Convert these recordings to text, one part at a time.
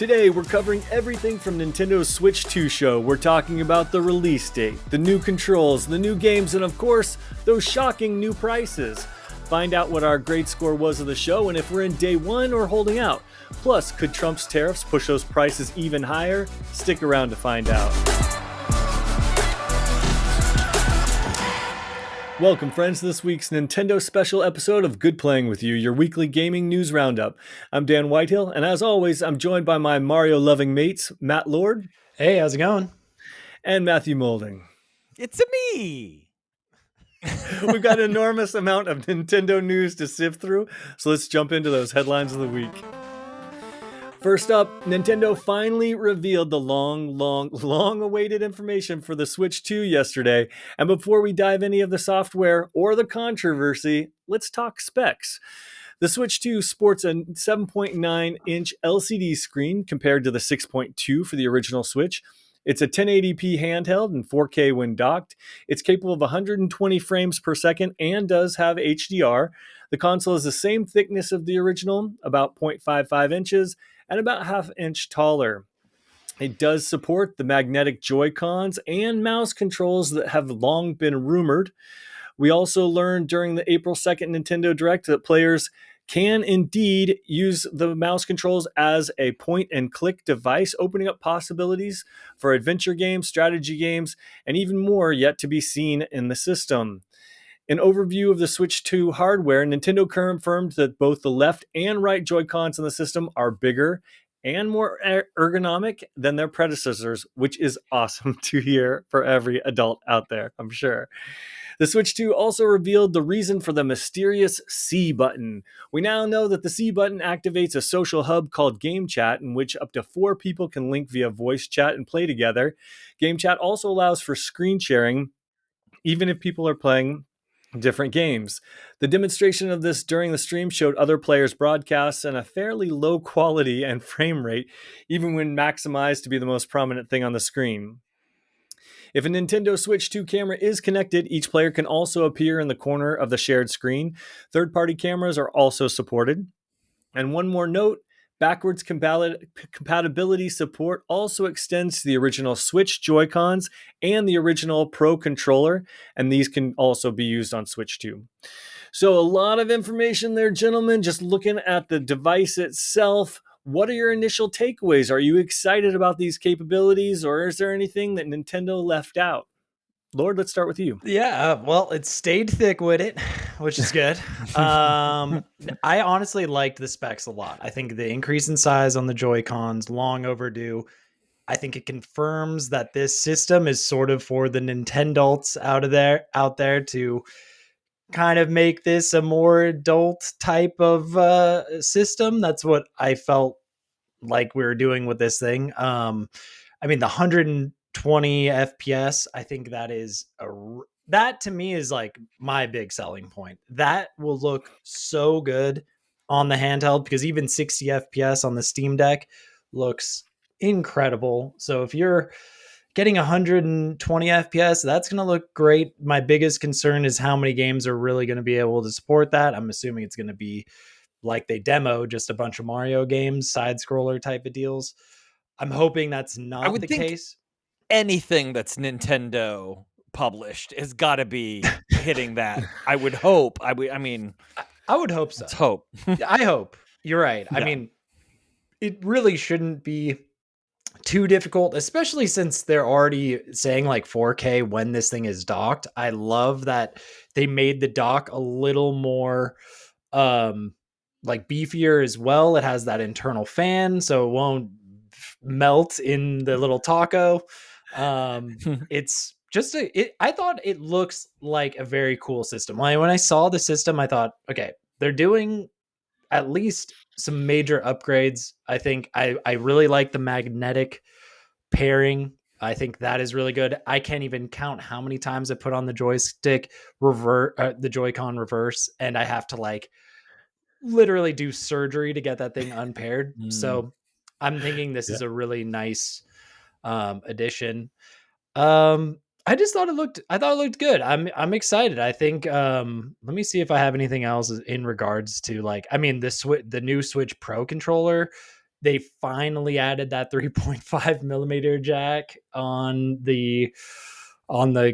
Today, we're covering everything from Nintendo's Switch 2 show. We're talking about the release date, the new controls, the new games, and of course, those shocking new prices. Find out what our grade score was of the show and if we're in day one or holding out. Plus, could Trump's tariffs push those prices even higher? Stick around to find out. Welcome, friends, to this week's Nintendo special episode of Good Playing With You, your weekly gaming news roundup. I'm Dan Whitehill, and as always, I'm joined by my Mario-loving mates, Matt Lord. Hey, how's it going? And Matthew Moulding. It's me! We've got an enormous amount of Nintendo news to sift through, so let's jump into those headlines of the week. First up, Nintendo finally revealed the long-awaited information for the Switch 2 yesterday. And before we dive any of the software or the controversy, let's talk specs. The Switch 2 sports a 7.9-inch LCD screen compared to the 6.2 for the original Switch. It's a 1080p handheld and 4K when docked. It's capable of 120 frames per second and does have HDR. The console is the same thickness of the original, about 0.55 inches, and about half inch taller. It does support the magnetic Joy-Cons and mouse controls that have long been rumored. We also learned during the April 2nd Nintendo Direct that players can indeed use the mouse controls as a point-and-click device, opening up possibilities for adventure games, strategy games, and even more yet to be seen in the system. An overview of the Switch 2 hardware, Nintendo confirmed that both the left and right Joy-Cons in the system are bigger and more ergonomic than their predecessors, which is awesome to hear for every adult out there, I'm sure. The Switch 2 also revealed the reason for the mysterious C button. We now know that the C button activates a social hub called Game Chat, in which up to 4 people can link via voice chat and play together. Game Chat also allows for screen sharing, even if people are playing different games. The demonstration of this during the stream showed other players' broadcasts and a fairly low quality and frame rate, even when maximized to be the most prominent thing on the screen. If a Nintendo Switch 2 camera is connected, each player can also appear in the corner of the shared screen. Third-party cameras are also supported. And one more note, backwards compatibility support also extends to the original Switch Joy-Cons and the original Pro Controller, and these can also be used on Switch 2. So a lot of information there, gentlemen. Just looking at the device itself, what are your initial takeaways? Are you excited about these capabilities, or is there anything that Nintendo left out? Lord, let's start with you. Yeah, well, it stayed thick with it, which is good. I honestly liked the specs a lot. I think the increase in size on the Joy-Cons, long overdue. I think it confirms that this system is sort of for the Nintendults out there to kind of make this a more adult type of system. That's what I felt like we were doing with this thing. I mean, the 120 FPS, I think that to me is like my big selling point. That will look so good on the handheld, because even 60 FPS on the Steam Deck looks incredible. So if you're getting 120 FPS, that's going to look great. My biggest concern is how many games are really going to be able to support that. I'm assuming it's going to be like they demo just a bunch of Mario games, side scroller type of deals. I'm hoping that's not the case. Anything that's Nintendo published has got to be hitting that. I would hope. I would hope so. Let's hope. I hope. You're right. Yeah. I mean, it really shouldn't be too difficult, especially since they're already saying like 4K when this thing is docked. I love that they made the dock a little more like beefier as well. It has that internal fan, so it won't melt in the little taco. It's just I thought it looks like a very cool system. Like when I saw the system, I thought, okay, they're doing at least some major upgrades. I think I really like the magnetic pairing. I think that is really good. I can't even count how many times I put on the joystick the Joy-Con reverse, and I have to like literally do surgery to get that thing unpaired. So I'm thinking this is a really nice addition. I just thought it looked good. I'm excited. I think let me see if I have anything else in regards to like, I mean, the new Switch Pro controller They finally added that 3.5 millimeter jack on the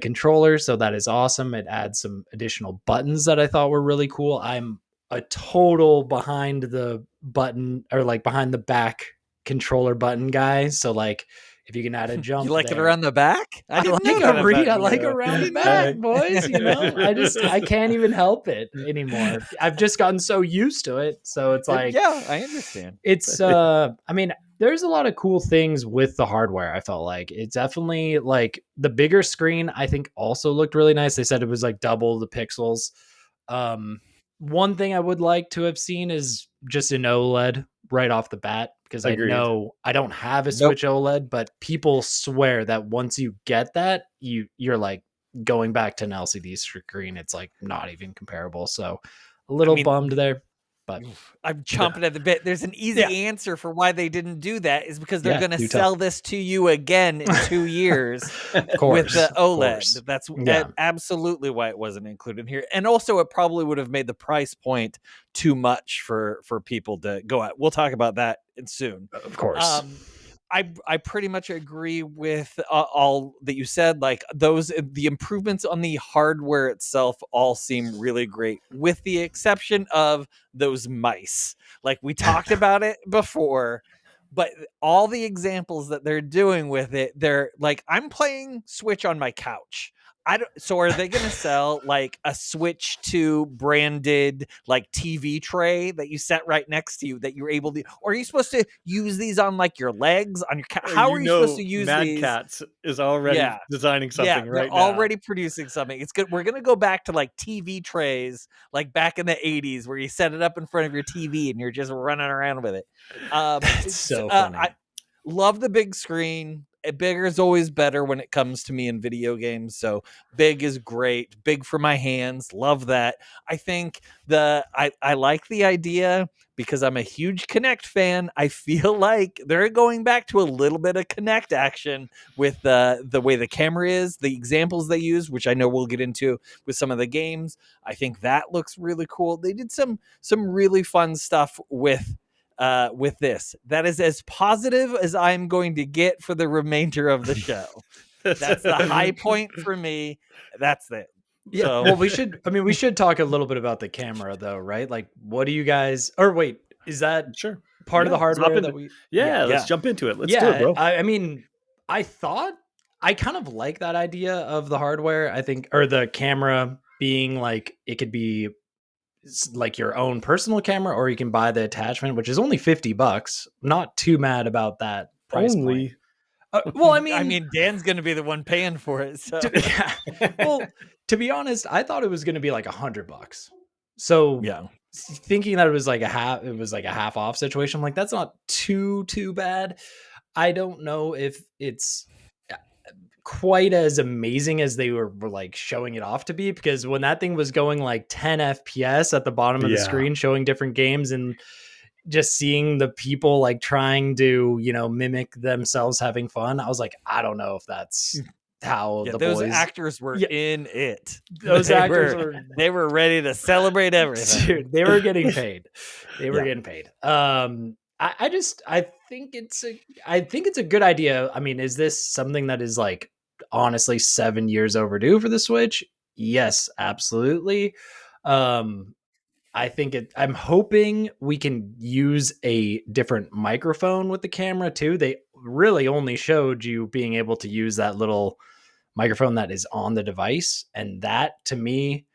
controller, so that is awesome. It adds some additional buttons that I thought were really cool. I'm a total behind the button, or like behind the back controller button guy. So like if you can add a jump, you like there. it around the back? I didn't like know that a about read. I you. like around back, boys. You know, I can't even help it anymore. I've just gotten so used to it. So it's like, yeah, I understand. It's I mean, there's a lot of cool things with the hardware. I felt like it's definitely like the bigger screen, I think also looked really nice. They said it was like double the pixels. One thing I would like to have seen is just an OLED right off the bat, because Agreed. I know I don't have a Nope. Switch OLED, but people swear that once you get that, you're like going back to an LCD screen. It's like not even comparable. So a little bummed there. But I'm chomping at the bit. There's an easy answer for why they didn't do that, is because they're going to sell this to you again in 2 years with the OLED. That's absolutely why it wasn't included here. And also it probably would have made the price point too much for people to go at. We'll talk about that soon. Of course. I pretty much agree with all that you said. Like the improvements on the hardware itself all seem really great, with the exception of those mice. Like we talked about it before, but all the examples that they're doing with it, they're like, I'm playing Switch on my couch. So are they going to sell like a Switch 2 branded like TV tray that you set right next to you that you're able to, or are you supposed to use these on like your legs on your couch? How are you supposed to use Mad these? Cats is already designing something right now. Already producing something. It's good. We're going to go back to like TV trays, like back in the 80s, where you set it up in front of your TV and you're just running around with it. It's so funny. I love the big screen. Bigger is always better when it comes to me in video games. So big is great. Big for my hands. Love that. I think I like the idea because I'm a huge Kinect fan. I feel like they're going back to a little bit of Kinect action with the way the camera is, the examples they use, which I know we'll get into with some of the games. I think that looks really cool. They did some really fun stuff with this. That is as positive as I'm going to get for the remainder of the show. That's the high point for me. That's it. Yeah. So, well, we should talk a little bit about the camera though, right? Like, what do you guys, or wait, is that part of the hardware that we, let's jump into it. Let's do it, bro. I mean, I thought I kind of like that idea of the hardware, I think, or the camera being like, it could be like your own personal camera, or you can buy the attachment, which is only $50. Not too mad about that price point. Well, I mean, Dan's going to be the one paying for it. So. Well, to be honest, I thought it was going to be like $100. So thinking that it was like a half off situation, I'm like, that's not too bad. I don't know if it's quite as amazing as they were like showing it off to be, because when that thing was going like 10 FPS at the bottom of the screen showing different games, and just seeing the people like trying to, mimic themselves having fun, I was like, I don't know if that's how those actors were in it. Those actors they were ready to celebrate everything. Dude, they were getting paid. Getting paid. I think it's a good idea. I mean, is this something that is like honestly 7 years overdue for the Switch? Yes, absolutely. I'm hoping we can use a different microphone with the camera too. They really only showed you being able to use that little microphone that is on the device. And that to me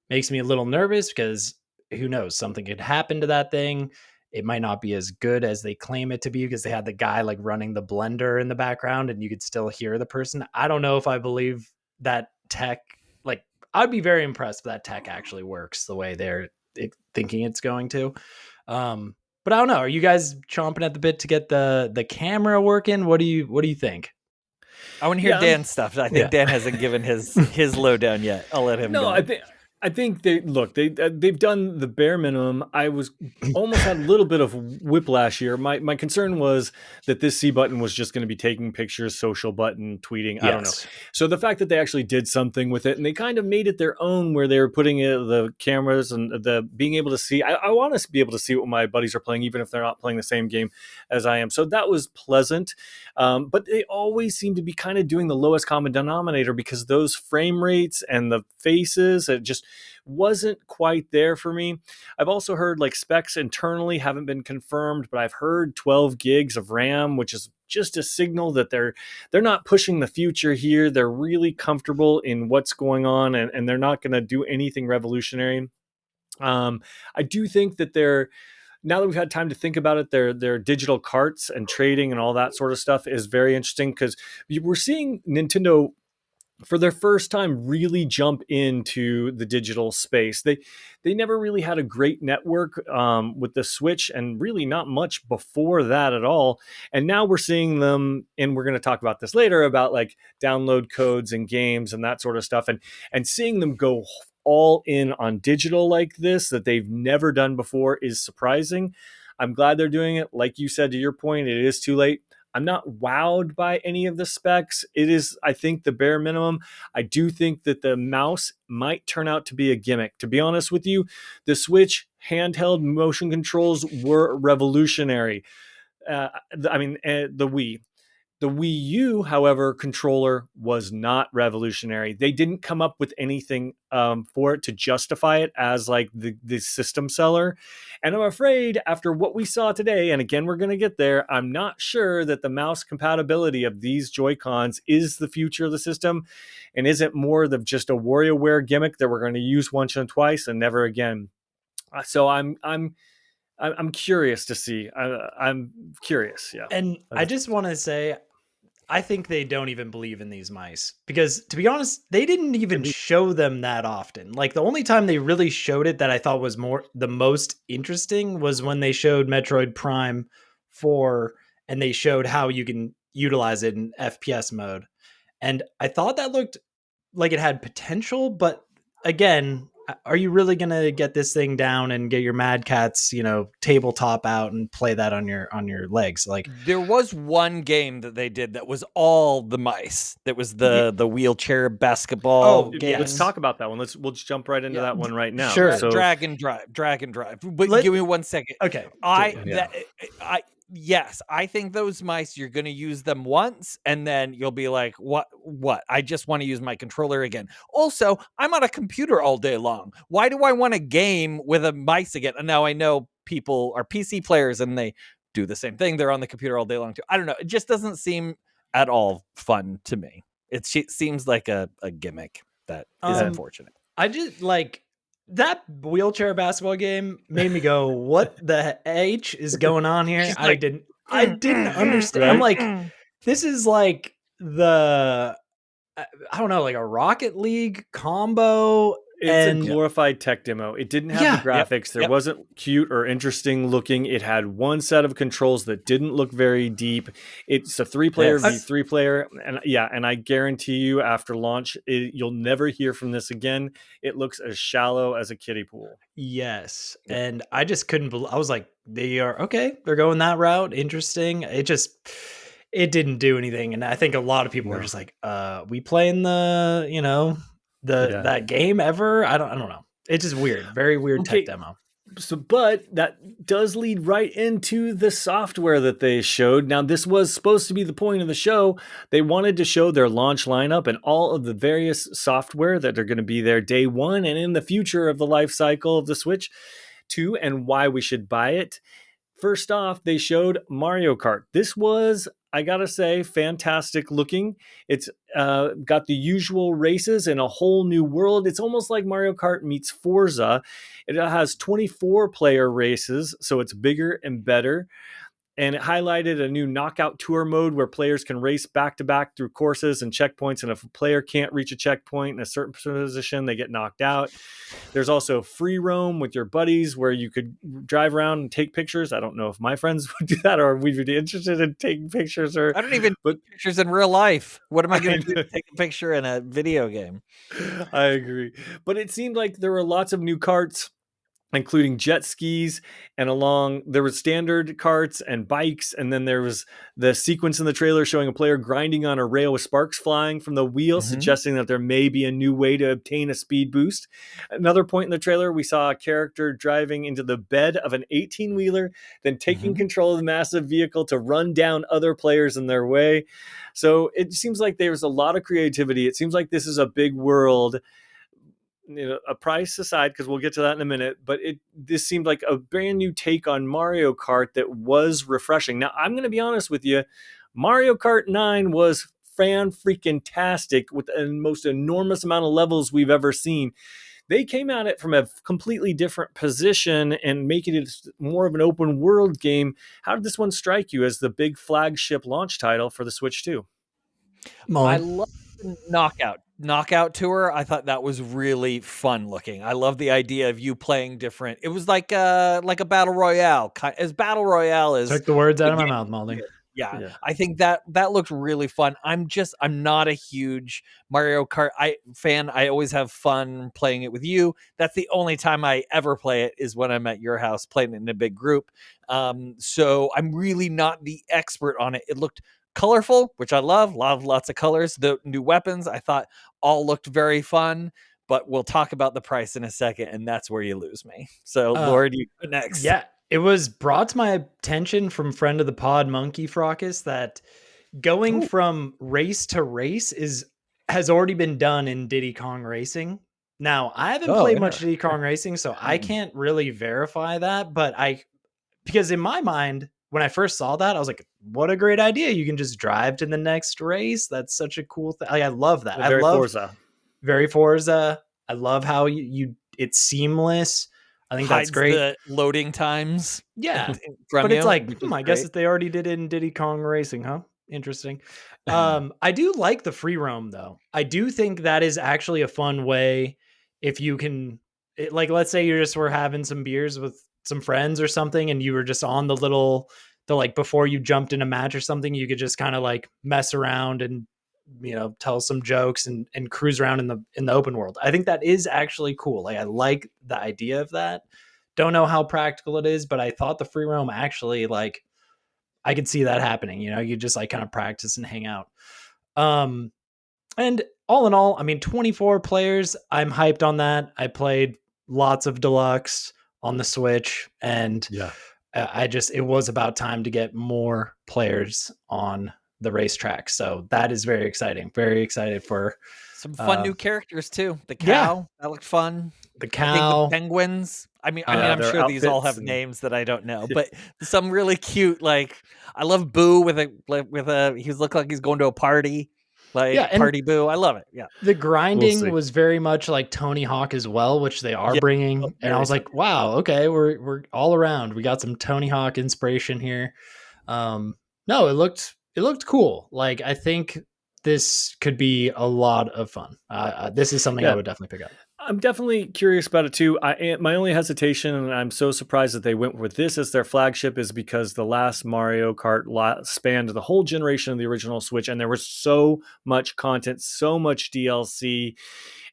makes me a little nervous, because who knows, something could happen to that thing. It might not be as good as they claim it to be, because they had the guy like running the blender in the background and you could still hear the person. I don't know if I believe that tech, like I'd be very impressed if that tech actually works the way they're thinking it's going to. But I don't know. Are you guys chomping at the bit to get the camera working? What do you think? I want to hear Dan's stuff. I think Dan hasn't given his lowdown yet. I'll let him go. I think I think they've done the bare minimum. I was almost had a little bit of whiplash here. My concern was that this C button was just going to be taking pictures, social button, tweeting. I don't know. Yes. So the fact that they actually did something with it and they kind of made it their own, where they were putting the cameras and the being able to see. I want to be able to see what my buddies are playing, even if they're not playing the same game as I am. So that was pleasant. But they always seem to be kind of doing the lowest common denominator, because those frame rates and the faces, it just wasn't quite there for me. I've also heard like specs internally haven't been confirmed, but I've heard 12 gigs of RAM, which is just a signal that they're not pushing the future here. They're really comfortable in what's going on, and they're not going to do anything revolutionary. I do think that now that we've had time to think about it, their digital carts and trading and all that sort of stuff is very interesting, because we're seeing Nintendo for their first time really jump into the digital space. They never really had a great network with the Switch, and really not much before that at all. And now we're seeing them, and we're going to talk about this later, about like download codes and games and that sort of stuff, and seeing them go all in on digital like this that they've never done before is surprising. I'm glad they're doing it. Like you said, to your point, it is too late. I'm not wowed by any of the specs. It is, I think, the bare minimum. I do think that the mouse might turn out to be a gimmick. To be honest with you, the Switch handheld motion controls were revolutionary. The Wii. The Wii U, however, controller was not revolutionary. They didn't come up with anything for it to justify it as like the system seller. And I'm afraid after what we saw today, and again, we're going to get there, I'm not sure that the mouse compatibility of these Joy-Cons is the future of the system. And is it more of just a WarioWare gimmick that we're going to use once and twice and never again? So I'm curious to see. I'm curious. Yeah. And I just want to say, I think they don't even believe in these mice, because to be honest, they didn't even show them that often. Like the only time they really showed it that I thought was the most interesting was when they showed Metroid Prime 4, and they showed how you can utilize it in FPS mode. And I thought that looked like it had potential, but again, are you really going to get this thing down and get your Mad Catz, tabletop out and play that on your legs? Like, there was one game that they did that was all the mice. That was the wheelchair basketball game. Let's talk about that one. We'll just jump right into that one right now. Sure. So Drag and drive. But give me 1 second. Okay. Yes, I think those mice, you're going to use them once and then you'll be like, what? I just want to use my controller again. Also, I'm on a computer all day long. Why do I want a game with a mice again? And now I know people are PC players and they do the same thing. They're on the computer all day long too. I don't know. It just doesn't seem at all fun to me. It seems like a gimmick that is unfortunate. I just like that wheelchair basketball game made me go, what the H is going on here? I didn't understand. I'm like, this is like I don't know, like a Rocket League combo. It's a glorified tech demo. It didn't have the graphics. There wasn't cute or interesting looking. It had one set of controls that didn't look very deep. It's a 3-player v3 player. And I guarantee you after launch, you'll never hear from this again. It looks as shallow as a kiddie pool. Yes. Yep. And I just couldn't believe, I was like, they're going that route. Interesting. It didn't do anything. And I think a lot of people were just like, we playing that game ever? I don't know. It's just weird. Very weird tech demo. So, but that does lead right into the software that they showed. Now, this was supposed to be the point of the show. They wanted to show their launch lineup and all of the various software that are going to be there day one and in the future of the life cycle of the Switch 2 and why we should buy it. First off, they showed Mario Kart. This was, I gotta say, fantastic looking. It's got the usual races in a whole new world. It's almost like Mario Kart meets Forza. It has 24-player races, so it's bigger and better. and it highlighted a new knockout tour mode where players can race back to back through courses and checkpoints. And if a player can't reach a checkpoint in a certain position, they get knocked out. There's also free roam with your buddies where you could drive around and take pictures. I don't know if my friends would do that or we'd be interested in taking pictures. I don't even take pictures in real life. What am I going to do? Take a picture in a video game? I agree. But it seemed like there were lots of new carts, including jet skis, and there were standard carts and bikes, and then there was the sequence in the trailer showing a player grinding on a rail with sparks flying from the wheel, suggesting that there may be a new way to obtain a speed boost. Another point in the trailer, we saw a character driving into the bed of an 18-wheeler, then taking control of the massive vehicle to run down other players in their way. So it seems like there's a lot of creativity. It seems like this is a big world. A price aside, because we'll get to that in a minute, but this seemed like a brand new take on Mario Kart that was refreshing. Now, I'm going to be honest with you, Mario Kart 9 was fan-freaking-tastic with the most enormous amount of levels we've ever seen. They came at it from a completely different position and making it more of an open world game. How did this one strike you as the big flagship launch title for the Switch 2? I love the knockout tour. I thought that was really fun looking. I love the idea of you playing different. It was like a battle royale, as battle royale as took the words out of my mouth, Maldi. Yeah, I think that looked really fun. I'm not a huge Mario Kart fan. I always have fun playing it with you. That's the only time I ever play it is when I'm at your house playing it in a big group. So I'm really not the expert on it. It looked colorful, which I love. Lots of colors. The new weapons I thought all looked very fun. But we'll talk about the price in a second, and that's where you lose me. So, Lord, you go next. Yeah, it was brought to my attention from friend of the pod, Monkey Frockus, that going from race to race has already been done in Diddy Kong Racing. Now, I haven't played much Diddy Kong Racing, so I can't really verify that. But because in my mind, when I first saw that, I was like, what a great idea. You can just drive to the next race. That's such a cool thing. I love that. Very Forza. Very Forza. I love how it's seamless. I think that's great. The loading times. Yeah. But it's like, I guess if they already did it in Diddy Kong Racing, huh? Interesting. I do like the free roam though. I do think that is actually a fun way if you can, let's say you just were having some beers with some friends or something and you were just on before you jumped in a match or something, you could just kind of like mess around and tell some jokes and cruise around in the open world. I think that is actually cool. I like the idea of that. Don't know how practical it is, but I thought the free roam actually I could see that happening. You just kind of practice and hang out. And all in all, 24 players. I'm hyped on that. I played lots of deluxe on the Switch, and it was about time to get more players on the racetrack. So that is very exciting. Very excited for some fun new characters too. The cow, that looked fun. The cow, the penguins. I'm sure these all have names that I don't know, but some really cute. Like I love Boo with a. He looked like he's going to a party. Party Boo. I love it. Yeah. The grinding was very much like Tony Hawk as well, which they are bringing. And I was like, wow, okay, we're all around. We got some Tony Hawk inspiration here. No, it looked cool. I think this could be a lot of fun. This is something I would definitely pick up. I'm definitely curious about it too. My only hesitation, and I'm so surprised that they went with this as their flagship, is because the last Mario Kart spanned the whole generation of the original Switch, and there was so much content, so much DLC.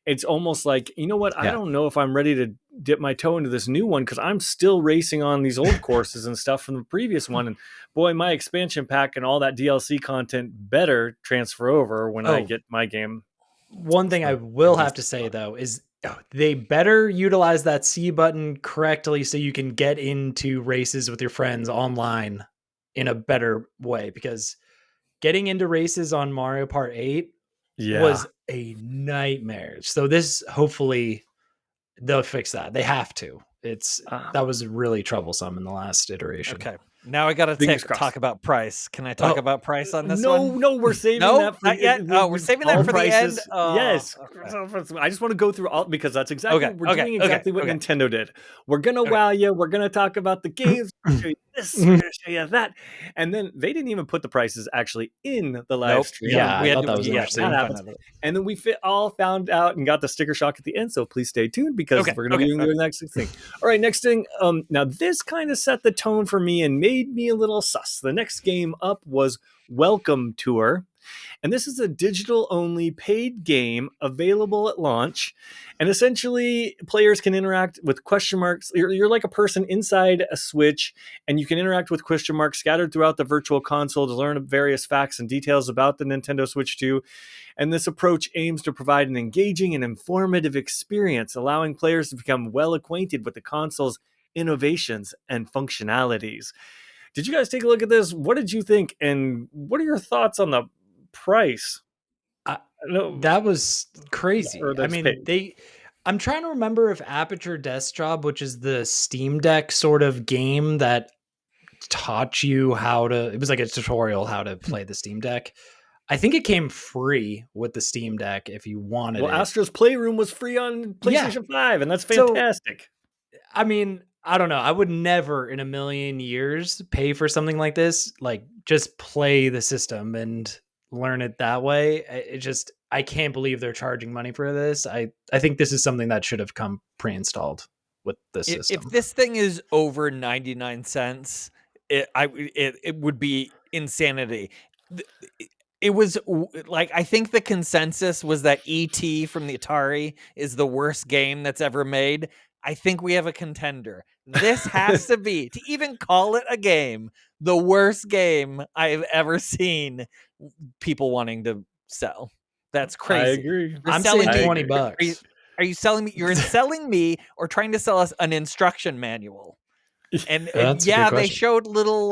It's almost like, you know what? I don't know if I'm ready to dip my toe into this new one because I'm still racing on these old courses and stuff from the previous one. And boy, my expansion pack and all that DLC content better transfer over when I get my game. One thing I will have to say though is they better utilize that C button correctly so you can get into races with your friends online in a better way, because getting into races on Mario Kart 8 was a nightmare. So this, hopefully they'll fix that. They have to. That was really troublesome in the last iteration. Okay. Now I got to Fingers crossed. talk about price. Can I talk about price on this No, one? no, we're saving No, that for not yet. Oh, we're saving that all for the end? prices. Oh, Yes. okay. I just want to go through all because that's exactly Okay, we're doing exactly what okay. Nintendo did. We're gonna Okay. wow you. We're gonna talk about the games. We're gonna show you this. We're gonna show you that. And then they didn't even put the prices actually in the live Nope. stream. Yeah, we I had thought to, that was yeah, interesting. we That found happens. out. And then we all found out and got the sticker shock at the end. So please stay tuned because we're going to be doing the next thing. All right, next thing. Now this kind of set the tone for me and made me a little sus. The next game up was Welcome Tour. And this is a digital only paid game available at launch. And essentially, players can interact with question marks. You're like a person inside a Switch, and you can interact with question marks scattered throughout the virtual console to learn various facts and details about the Nintendo Switch 2. And this approach aims to provide an engaging and informative experience, allowing players to become well acquainted with the console's innovations and functionalities. Did you guys take a look at this? What did you think? And what are your thoughts on the price? That was crazy. Or I that's mean, paid. I'm trying to remember if Aperture Desktop, which is the Steam Deck sort of game that taught you it was like a tutorial how to play the Steam Deck. I think it came free with the Steam Deck if you wanted it. Astro's Playroom was free on PlayStation 5, and that's fantastic. So, I mean, I don't know. I would never in a million years pay for something like this. Like, just play the system and learn it that way. I can't believe they're charging money for this. I think this is something that should have come pre-installed with the system. If this thing is over 99 cents, it would be insanity. It was like, I think the consensus was that E.T. from the Atari is the worst game that's ever made. I think we have a contender. This has to be, to even call it a game, the worst game I've ever seen people wanting to sell. That's crazy. I agree. I'm saying $20. Are you selling me? You're selling me or trying to sell us an instruction manual? And yeah, they showed little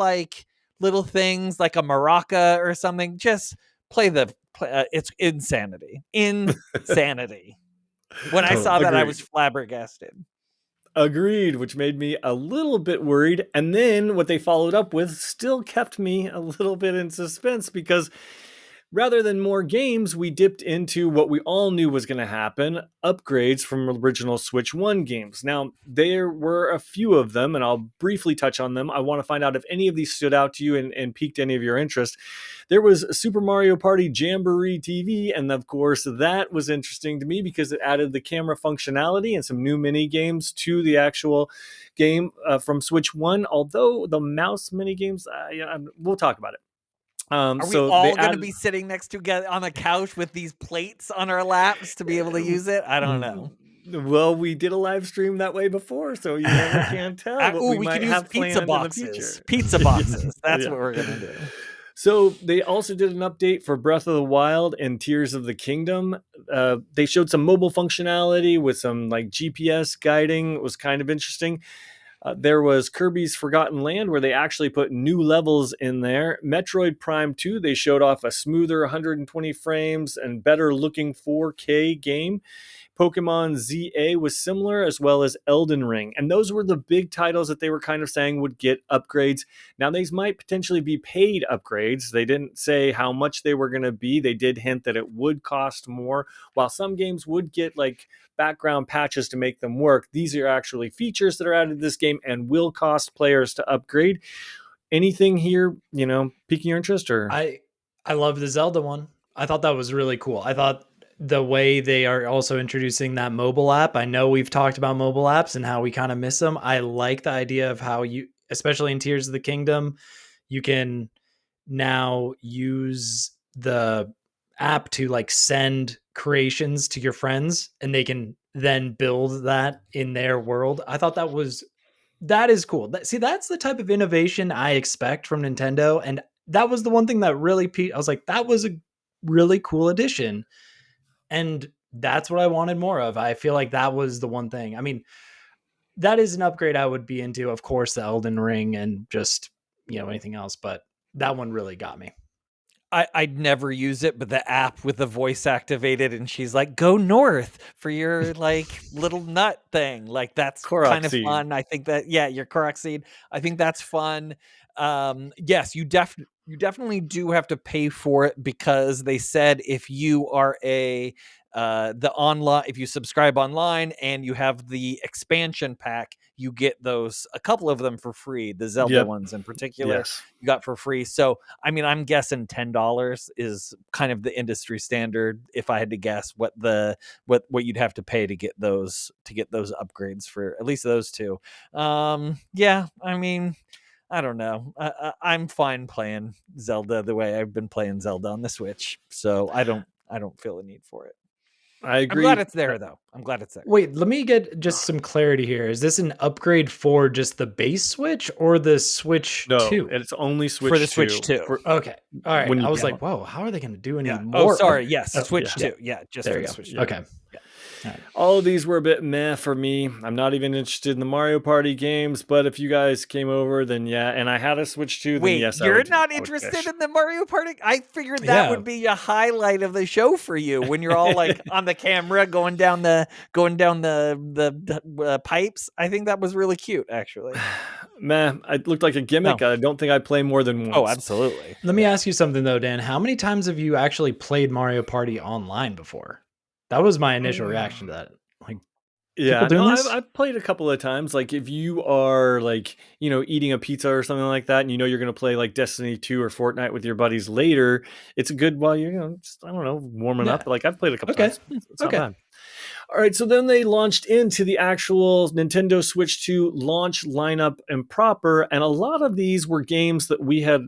things like a maraca or something. Just play it's insanity. Insanity. When I saw that, I was flabbergasted. Agreed, which made me a little bit worried. And then what they followed up with still kept me a little bit in suspense because rather than more games, we dipped into what we all knew was going to happen, upgrades from original Switch 1 games. Now, there were a few of them, and I'll briefly touch on them. I want to find out if any of these stood out to you and piqued any of your interest. There was Super Mario Party Jamboree TV, and of course, that was interesting to me because it added the camera functionality and some new mini games to the actual game from Switch 1, although the mouse mini games, we'll talk about it. Are we all going to be sitting next together on a couch with these plates on our laps to be able to use it? I don't know. Well, we did a live stream that way before, so you never can tell. We might can use pizza boxes. Pizza boxes. That's what we're going to do. So they also did an update for Breath of the Wild and Tears of the Kingdom. They showed some mobile functionality with some like GPS guiding. It was kind of interesting. There was Kirby's Forgotten Land, where they actually put new levels in there. Metroid Prime 2, they showed off a smoother 120 frames and better looking 4K game. Pokemon ZA was similar, as well as Elden Ring. And those were the big titles that they were kind of saying would get upgrades. Now, these might potentially be paid upgrades. They didn't say how much they were going to be. They did hint that it would cost more. While some games would get like background patches to make them work, these are actually features that are added to this game and will cost players to upgrade. Anything here, piquing your interest? Or I love the Zelda one. I thought that was really cool. I thought the way they are also introducing that mobile app. I know we've talked about mobile apps and how we kind of miss them. I like the idea of how you, especially in Tears of the Kingdom, you can now use the app to like send creations to your friends and they can then build that in their world. I thought that is cool. That's the type of innovation I expect from Nintendo. And that was the one thing that really I was like, that was a really cool addition. And that's what I wanted more of. I feel like that was the one thing. I mean, that is an upgrade I would be into. Of course, the Elden Ring and just, anything else. But that one really got me. I'd never use it, but the app with the voice activated and she's like, go north for your like little nut thing. Like that's Korok kind of seed. fun. I think that, your Korok seed. I think that's fun. Yes, you definitely do have to pay for it, because they said if you are if you subscribe online and you have the expansion pack, you get a couple of them for free. The Zelda Yep. ones in particular, Yes. you got for free. So, I mean, I'm guessing $10 is kind of the industry standard. If I had to guess what you'd have to pay to get those upgrades for at least those two. Yeah, I mean, I don't know. I'm fine playing Zelda the way I've been playing Zelda on the Switch, so I don't feel a need for it. I I'm glad agree. it's there, though. I'm glad it's there. Wait, let me get just some clarity here. Is this an upgrade for just the base Switch or the Switch No, 2? it's only Switch For the Switch 2. Okay. All right. when you I was get like, whoa, how are they going to do any Yeah. more? Oh, sorry. Yes, Oh, Switch yeah. 2. Yeah, just There for you the go. Switch 2. Okay. All of these were a bit meh for me. I'm not even interested in the Mario Party games, but if you guys came over, then yeah, and I had a Switch 2, then Wait, yes, you're I not would interested fish. in the Mario Party? I figured that Yeah. would be a highlight of the show for you when you're all like on the camera going down the pipes. I think that was really cute, actually. Meh, it looked like a gimmick. No. I don't think I'd play more than once. Oh, absolutely. Let me ask you something though, Dan. How many times have you actually played Mario Party online before? That was my initial reaction to that. Like, Yeah, people doing no, this? I've played a couple of times. Like if you are like, eating a pizza or something like that, and you're going to play like Destiny 2 or Fortnite with your buddies later, it's a good while you're, just, I don't know, warming Yeah. up. Like I've played a couple Okay. times. It's not Okay. bad. All right, so then they launched into the actual Nintendo Switch 2 launch lineup and proper, and a lot of these were games that we had,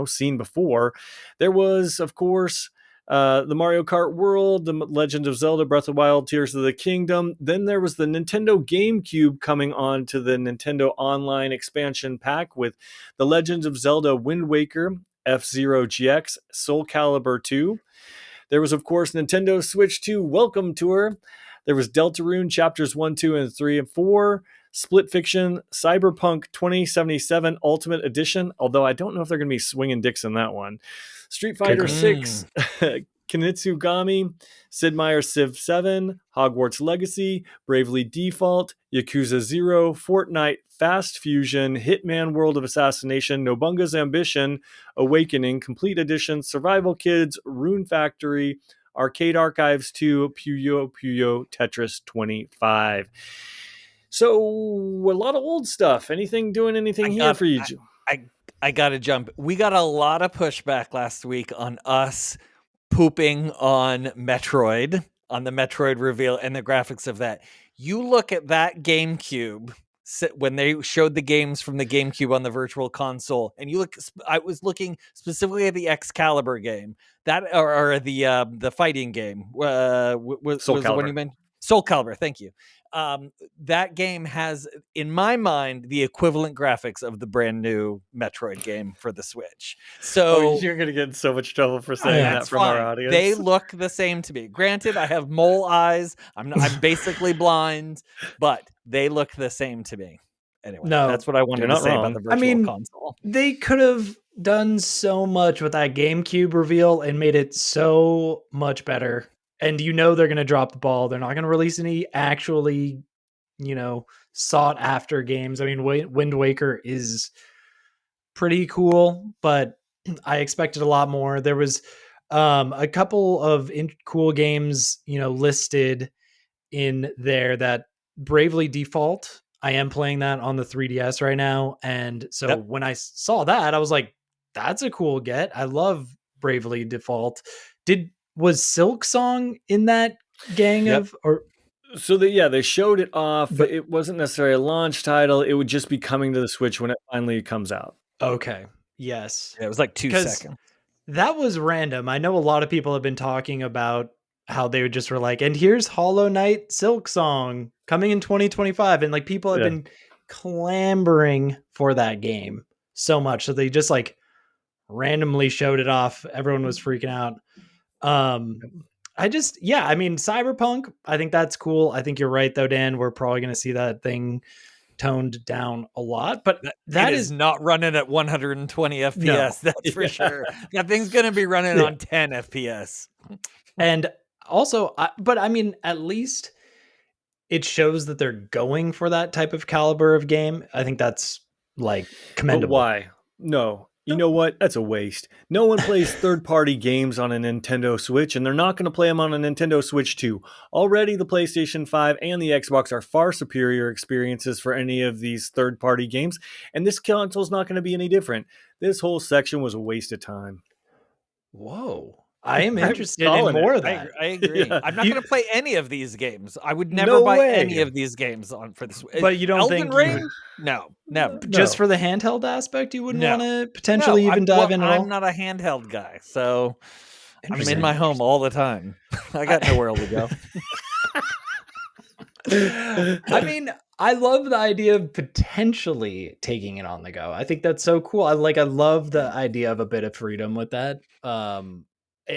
seen before. There was, of course, the Mario Kart World, the Legend of Zelda, Breath of the Wild, Tears of the Kingdom. Then there was the Nintendo GameCube coming on to the Nintendo Online expansion pack with the Legend of Zelda Wind Waker, F-Zero GX, Soul Calibur 2. There was, of course, Nintendo Switch 2 Welcome Tour. There was Deltarune Chapters 1, 2, and 3 and 4, Split Fiction, Cyberpunk 2077 Ultimate Edition, although I don't know if they're going to be swinging dicks in that one. Street Fighter 6, Kinitsugami, Sid Meier's Civ 7, Hogwarts Legacy, Bravely Default, Yakuza 0, Fortnite, Fast Fusion, Hitman World of Assassination, Nobunga's Ambition, Awakening, Complete Edition, Survival Kids, Rune Factory, Arcade Archives 2, Puyo Puyo Tetris 25. So a lot of old stuff. Doing anything here for you? I gotta jump. We got a lot of pushback last week on us pooping on Metroid, on the Metroid reveal and the graphics of that. You look at that GameCube when they showed the games from the GameCube on the Virtual Console, and I was looking specifically at the Excalibur game, that or the fighting game. Was Soul the one Calibur. you mentioned? Soul Calibur. Thank you. That game has, in my mind, the equivalent graphics of the brand new Metroid game for the Switch. So you're gonna get in so much trouble for saying that from our audience. They look the same to me. Granted, I have mole eyes. I'm basically blind, but they look the same to me. Anyway, that's what I wanted to say about the Virtual Console. They could have done so much with that GameCube reveal and made it so much better. And they're going to drop the ball. They're not going to release any actually, sought after games. I mean, Wind Waker is pretty cool, but I expected a lot more. There was a couple of cool games, listed in there. That Bravely Default, I am playing that on the 3DS right now. And so when I saw that, I was like, that's a cool get. I love Bravely Default. Was Silk Song in that gang of, or so they showed it off, but it wasn't necessarily a launch title. It would just be coming to the Switch when it finally comes out. Okay. Yes. Yeah, it was like 2 seconds. That was random. I know a lot of people have been talking about how they just were like, and here's Hollow Knight Silk Song coming in 2025. And like people have been clamoring for that game so much. So they just like randomly showed it off. Everyone was freaking out. I mean, Cyberpunk, I think that's cool. I think you're right though, Dan. We're probably going to see that thing toned down a lot, but that is not running at 120 FPS. No. That's for sure. That thing's going to be running on 10 FPS. And also, but I mean, at least it shows that they're going for that type of caliber of game. I think that's like commendable. But why? No. You know what? That's a waste. No one plays third-party games on a Nintendo Switch, and they're not going to play them on a Nintendo Switch 2. Already, the PlayStation 5 and the Xbox are far superior experiences for any of these third-party games, and this console's not going to be any different. This whole section was a waste of time. Whoa. I am I'm interested in calling more it. of that. I agree. Yeah. I'm not going to play any of these games. I would never No buy way. any of these games on for the Switch. But you don't Elden think you Ring? would- No, never. Just No. for the handheld aspect, you wouldn't No. want to potentially even dive in at all? I'm not a handheld guy, so I'm in Interesting. my home all the time. I got nowhere else to go. I mean, I love the idea of potentially taking it on the go. I think that's so cool. I love the idea of a bit of freedom with that.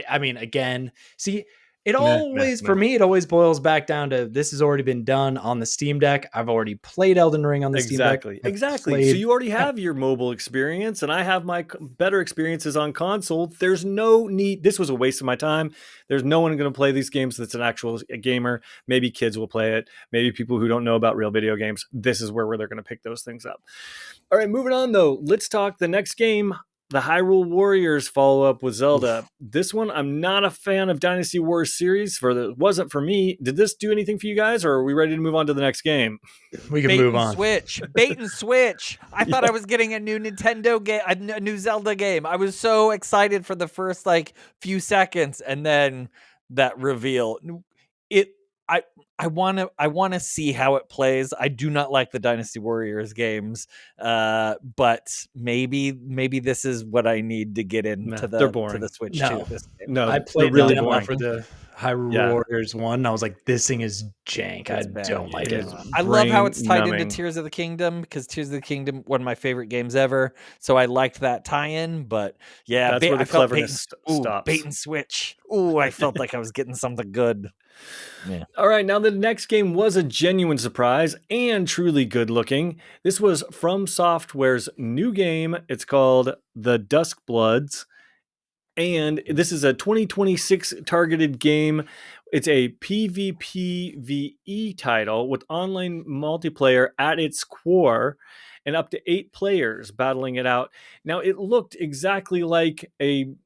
I mean, again, see, it always for me, it always boils back down to this has already been done on the Steam Deck. I've already played Elden Ring on the Steam Deck. Exactly. So you already have your mobile experience, and I have my better experiences on console. There's no need. This was a waste of my time. There's no one going to play these games that's an actual gamer. Maybe kids will play it. Maybe people who don't know about real video games. This is where they're going to pick those things up. All right, moving on though. Let's talk the next game. The Hyrule Warriors follow-up with Zelda. Oof. This one, I'm not a fan of Dynasty Warriors series. Wasn't for me. Did this do anything for you guys, or are we ready to move on to the next game? We can move on. Bait and switch. I thought I was getting a new Nintendo game, a new Zelda game. I was so excited for the first few seconds, and then that reveal. I want to see how it plays. I do not like the Dynasty Warriors games, but maybe this is what I need to get into the Switch too. No, I played really demo for the Hyrule Warriors 1. And I was like, this thing is jank. I don't like it. I love how it's tied into Tears of the Kingdom, because Tears of the Kingdom, one of my favorite games ever. So I liked that tie-in, but yeah, that's where the cleverness stops. Bait and switch. Ooh, I felt like I was getting something good. Yeah. All right, now the next game was a genuine surprise and truly good looking. This was From Software's new game. It's called The Duskbloods, and this is a 2026 targeted game. It's a PvPvE title with online multiplayer at its core and up to 8 players battling it out. Now, it looked exactly like a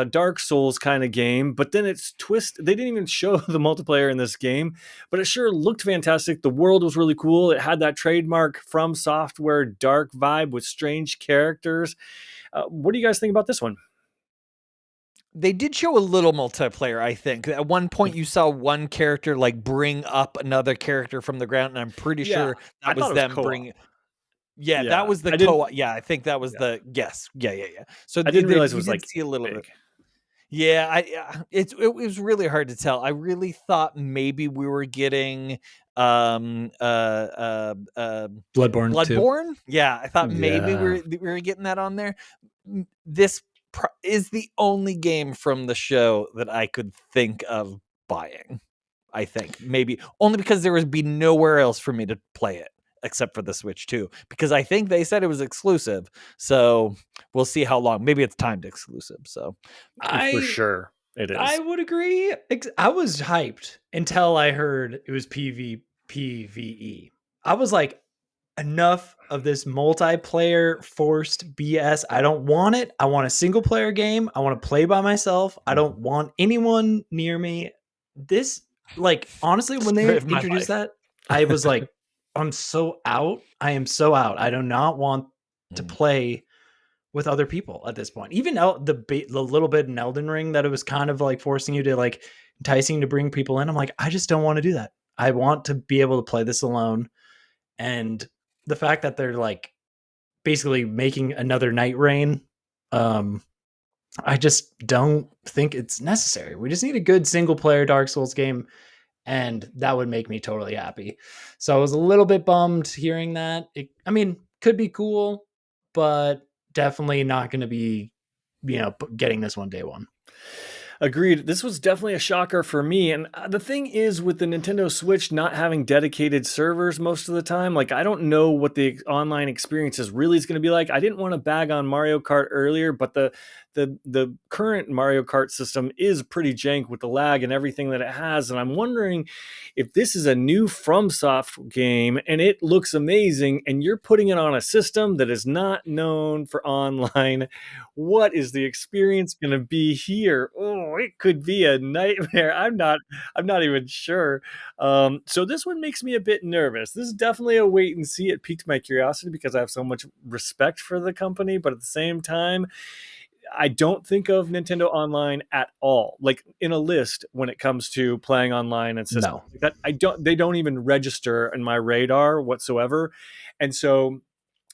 Dark Souls kind of game, but then it's twist. They didn't even show the multiplayer in this game, but it sure looked fantastic. The world was really cool. It had that trademark From Software dark vibe with strange characters. What do you guys think about this one? They did show a little multiplayer, I think. At one point, you saw one character bring up another character from the ground, and I'm pretty sure that was them bringing. Yeah, that was the co-op. Yeah, I think that was the yes. Yeah. So I didn't realize it was see a little big. bit. Yeah, it was really hard to tell. I really thought maybe we were getting Bloodborne. Yeah, I thought maybe we were getting that on there. This is the only game from the show that I could think of buying. I think maybe only because there would be nowhere else for me to play it except for the Switch 2, because I think they said it was exclusive. So we'll see how long. Maybe it's timed exclusive. So for sure it is. I would agree. I was hyped until I heard it was PvPvE. I was like, enough of this multiplayer forced BS. I don't want it. I want a single player game. I want to play by myself. I don't want anyone near me. This, honestly, when they introduced that, I was like, I'm so out. I am so out. I do not want to play with other people at this point. Even the little bit in Elden Ring that it was kind of forcing you to enticing to bring people in. I'm like, I just don't want to do that. I want to be able to play this alone. And the fact that they're basically making another Night Rain, I just don't think it's necessary. We just need a good single player Dark Souls game, and that would make me totally happy. So I was a little bit bummed hearing that. Could be cool, but definitely not going to be, getting this one day one. Agreed. This was definitely a shocker for me. And the thing is, with the Nintendo Switch not having dedicated servers most of the time, I don't know what the online experience is really going to be like. I didn't want to bag on Mario Kart earlier, but the the current Mario Kart system is pretty jank with the lag and everything that it has. And I'm wondering if this is a new FromSoft game and it looks amazing and you're putting it on a system that is not known for online. What is the experience going to be here? Oh, it could be a nightmare. I'm not even sure. So this one makes me a bit nervous. This is definitely a wait and see. It piqued my curiosity because I have so much respect for the company, but at the same time, I don't think of Nintendo Online at all, like in a list when it comes to playing online and systems. No. That they don't even register in my radar whatsoever. And so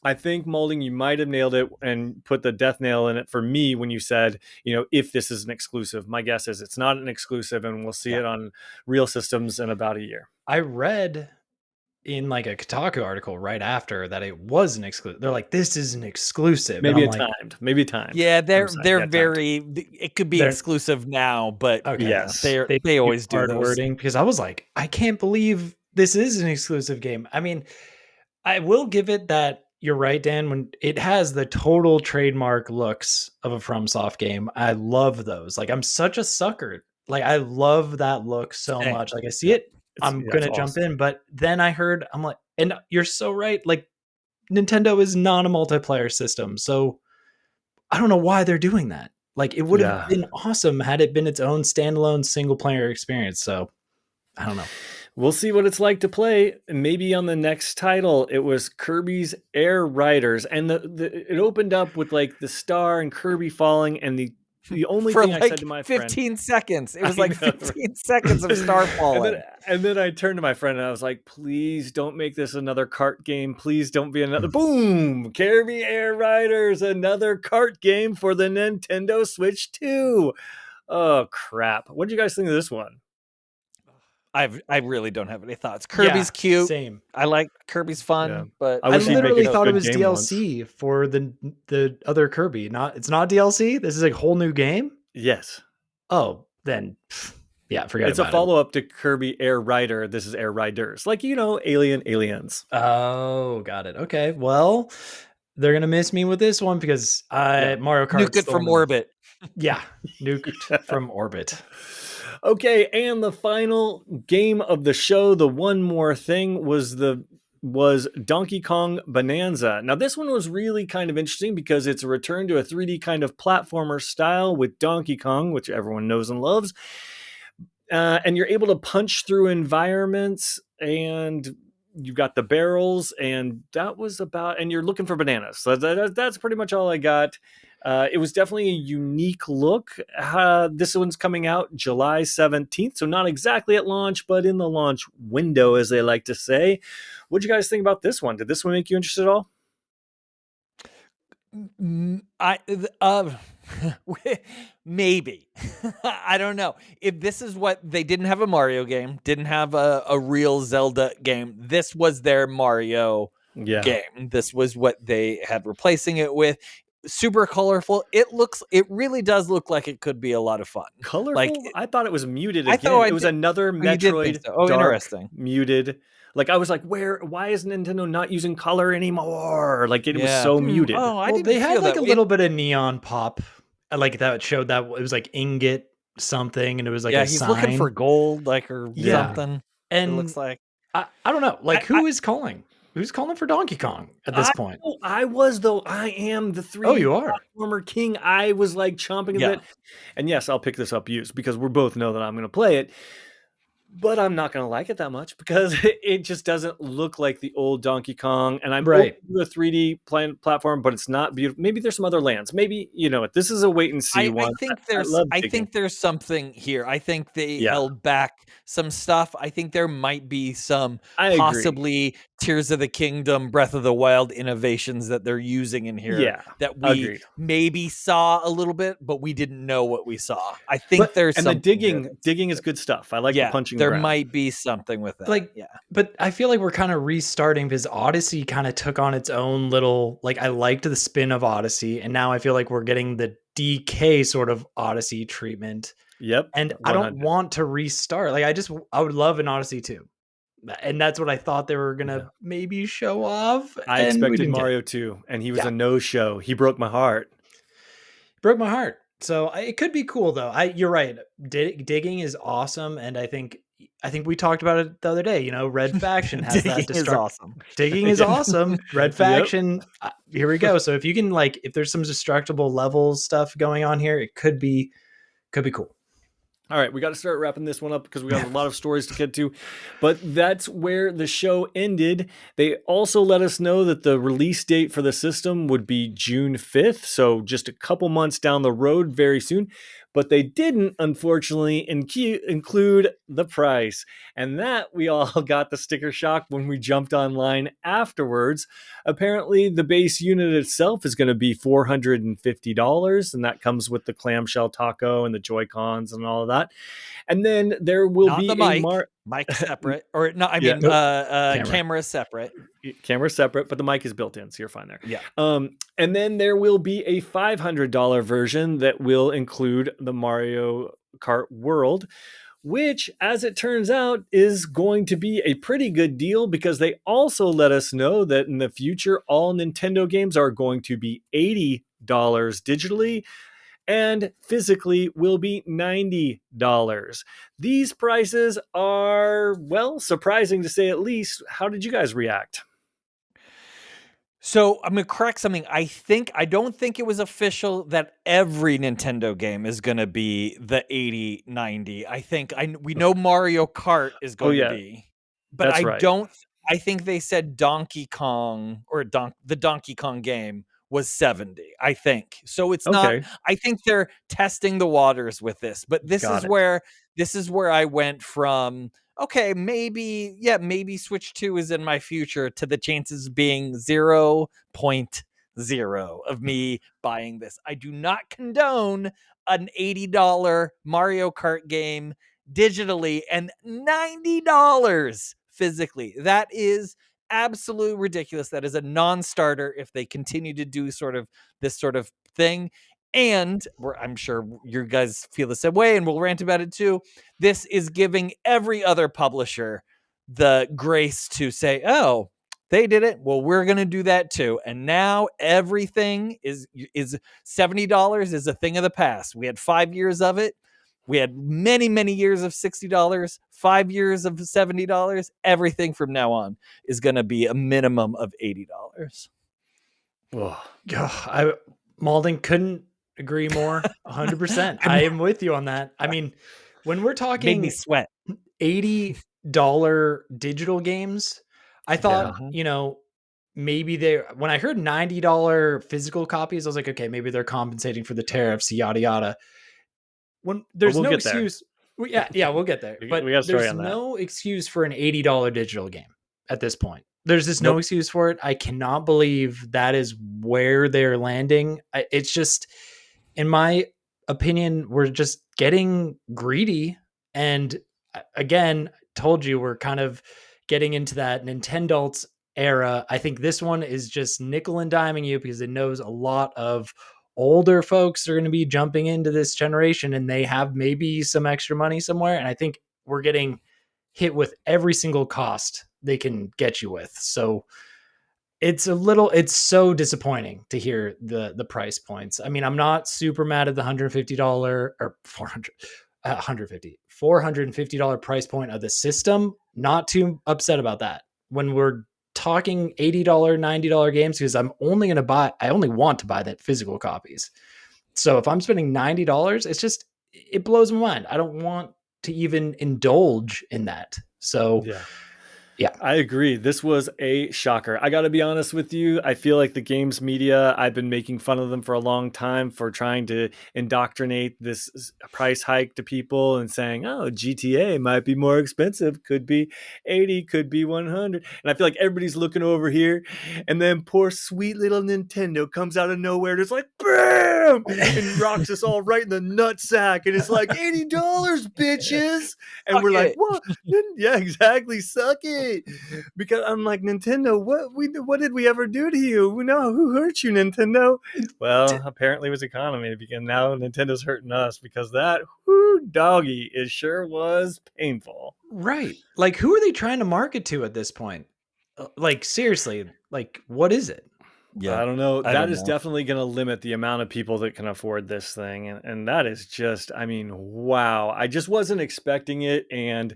I think Molding, you might have nailed it and put the death nail in it for me when you said, if this is an exclusive. My guess is it's not an exclusive, and we'll see it on real systems in about a year. I read in like a Kotaku article right after that it was an exclusive. They're like, this is an exclusive. Maybe and I'm maybe timed. Yeah, they're timed. very. It could be exclusive now, but Okay, yes, they always do those wording, because I was like, I can't believe this is an exclusive game. I mean, I will give it that. You're right, Dan, when it has the total trademark looks of a FromSoft game. I love those. Like, I'm such a sucker. Like, I love that look so much. Like, I see it, I'm going to jump in. But then I heard, I'm like, and you're so right. Like, Nintendo is not a multiplayer system. So I don't know why they're doing that. Like, it would have been awesome had it been its own standalone single player experience. So I don't know. We'll see what it's like to play. Maybe on the next title, it was Kirby's Air Riders, and it opened up with like the star and Kirby falling, and the only thing I said to my 15 seconds. It was like 15 seconds of star falling. And then I turned to my friend and I was like, please don't make this another kart game. Please don't be another boom. Kirby Air Riders, another kart game for the Nintendo Switch 2. Oh crap. What did you guys think of this one? I really don't have any thoughts. Kirby's cute. Same. I like Kirby's fun, but I literally thought it was DLC for the other Kirby. It's not DLC. This is a whole new game. Yes. Oh, then yeah, forget it's about it. It's a follow-up to Kirby Air Rider. This is Air Riders. Like, aliens. Oh, got it. Okay. Well, they're gonna miss me with this one because Mario Kart nuked it from orbit. Yeah, nuked from orbit. Okay, and the final game of the show, the one more thing, was Donkey Kong Bananza. Now, this one was really kind of interesting because it's a return to a 3D kind of platformer style with Donkey Kong, which everyone knows and loves. And you're able to punch through environments, and you've got the barrels, and that was about, and you're looking for bananas. So that's pretty much all I got. It was definitely a unique look. This one's coming out July 17th, so not exactly at launch, but in the launch window, as they like to say. What did you guys think about this one? Did this one make you interested at all? Maybe. I don't know. If this is what they didn't have a Mario game, didn't have a real Zelda game. This was their Mario game. This was what they had replacing it with. Super colorful. It really does look like it could be a lot of fun. Colorful? Like, I thought it was muted again. It was another Metroid dark, interesting. Muted. Like, I was like, why is Nintendo not using color anymore? Like, it was so muted. Oh, they had like a little bit of neon pop. Like, that showed that it was like ingot something, and it was like a he's sign. Looking for gold, like, or something. And it looks like I don't know. Like, who is calling? Who's calling for Donkey Kong at this point? I was, though. I am the 3D Oh, you are platformer king. I was like chomping a bit. And yes, I'll pick this up used because we both know that I'm going to play it. But I'm not going to like it that much because it just doesn't look like the old Donkey Kong. And I'm open to a 3D platform, but it's not beautiful. Maybe there's some other lands. Maybe, this is a wait and see one. I think there's something here. I think they held back some stuff. I think there might be some possibly Tears of the Kingdom, Breath of the Wild innovations that they're using in here that we maybe saw a little bit, but we didn't know what we saw. I think there's and something the digging is good stuff. I like the punching. There might be something with that. But I feel like we're kind of restarting because Odyssey kind of took on its own little, like, I liked the spin of Odyssey, and now I feel like we're getting the DK sort of Odyssey treatment. Yep. And 100. I don't want to restart. Like, I would love an Odyssey 2. And that's what I thought they were going to maybe show off. I expected Mario 2, and he was a no-show. He broke my heart. broke my heart. So it could be cool though. You're right. Digging is awesome, and I think we talked about it the other day. You know, Red Faction has that Digging is awesome. Digging is awesome. Red Yep. Faction. Here we go. So if you can if there's some destructible levels stuff going on here, it could be cool. All right, we got to start wrapping this one up because we got a lot of stories to get to. But that's where the show ended. They also let us know that the release date for the system would be June 5th, so just a couple months down the road very soon. But they didn't, unfortunately, include the price. And that we all got the sticker shock when we jumped online afterwards. Apparently, the base unit itself is going to be $450, and that comes with the clamshell taco and the Joy-Cons and all of that. And then there will Not be the mic. a Mic separate, or no, I Yeah. mean, Camera. camera separate. camera separate, but the mic is built in, so you're fine there. Yeah. And then there will be a $500 version that will include the Mario Kart World, which, as it turns out, is going to be a pretty good deal because they also let us know that in the future, all Nintendo games are going to be $80 digitally and physically will be $90. These prices are, well, surprising to say at least. How did you guys react? So I'm gonna correct something. I don't think it was official that every Nintendo game is gonna be the 80, 90. We know Mario Kart is going to yeah. be, but That's I right. don't. I think they said Donkey Kong or the Donkey Kong game was 70. I think so. It's not. Okay. I think they're testing the waters with this, but this Got is it. where I went from. Okay, maybe Switch 2 is in my future to the chances being 0.0 of me buying this. I do not condone an $80 Mario Kart game digitally and $90 physically. That is absolute ridiculous. That is a non-starter if they continue to do this sort of thing. And I'm sure you guys feel the same way, and we'll rant about it too. This is giving every other publisher the grace to say, oh, they did it. Well, we're going to do that too. And now everything is $70 is a thing of the past. We had 5 years of it. We had many, many years of $60, 5 years of $70. Everything from now on is going to be a minimum of $80. Oh, Malden couldn't agree more. 100%. I am with you on that. I mean, when we're Made talking me sweat. $80 digital games, I thought, maybe when I heard $90 physical copies, I was like, okay, maybe they're compensating for the tariffs, yada, yada. When there's no excuse. Yeah, we'll get there. But there's no excuse for an $80 digital game at this point. There's just no excuse for it. I cannot believe that is where they're landing. It's just, in my opinion, we're just getting greedy. And again, told you we're kind of getting into that Nintendo era. I think this one is just nickel and diming you because it knows a lot of older folks are going to be jumping into this generation and they have maybe some extra money somewhere. And I think we're getting hit with every single cost they can get you with. So it's so disappointing to hear the price points. I mean, I'm not super mad at the $150 or $450 price point of the system. Not too upset about that. When we're talking $80, $90 games, because I only want to buy that physical copies. So if I'm spending $90, it blows my mind. I don't want to even indulge in that. So yeah, I agree. This was a shocker. I got to be honest with you. I feel like the games media, I've been making fun of them for a long time for trying to indoctrinate this price hike to people and saying, oh, GTA might be more expensive. Could be 80, could be 100. And I feel like everybody's looking over here. And then poor sweet little Nintendo comes out of nowhere. It's like, bam! And rocks us all right in the nutsack. And it's like, $80, bitches. And we're like, what? Yeah, exactly. Suck it. Because I'm like, Nintendo, what did we ever do to you? No, who hurt you, Nintendo? Well, apparently it was economy, because now Nintendo's hurting us because that doggy, it sure was painful. Right. Like, who are they trying to market to at this point? Like, seriously, like, what is it? Yeah, I don't know. I That don't is know. definitely going to limit the amount of people that can afford this thing. And that is just, I mean, wow. I just wasn't expecting it. And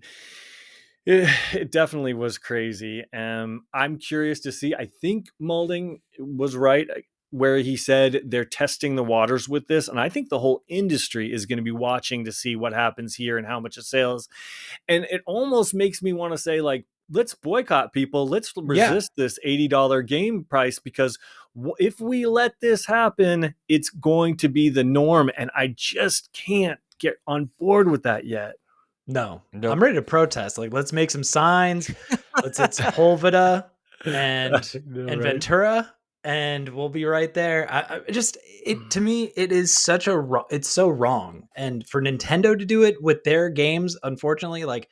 it definitely was crazy. I'm curious to see. I think Malding was right where he said they're testing the waters with this. And I think the whole industry is going to be watching to see what happens here and how much it sells. And it almost makes me want to say, like, let's boycott people. Let's Yeah. resist this $80 game price because if we let this happen, it's going to be the norm. And I just can't get on board with that yet. No, Nope. I'm ready to protest. Like, let's make some signs. Let's hit Sepulveda and Right? Ventura, and we'll be right there. I just it to me, it is such a it's so wrong. And for Nintendo to do it with their games, unfortunately, like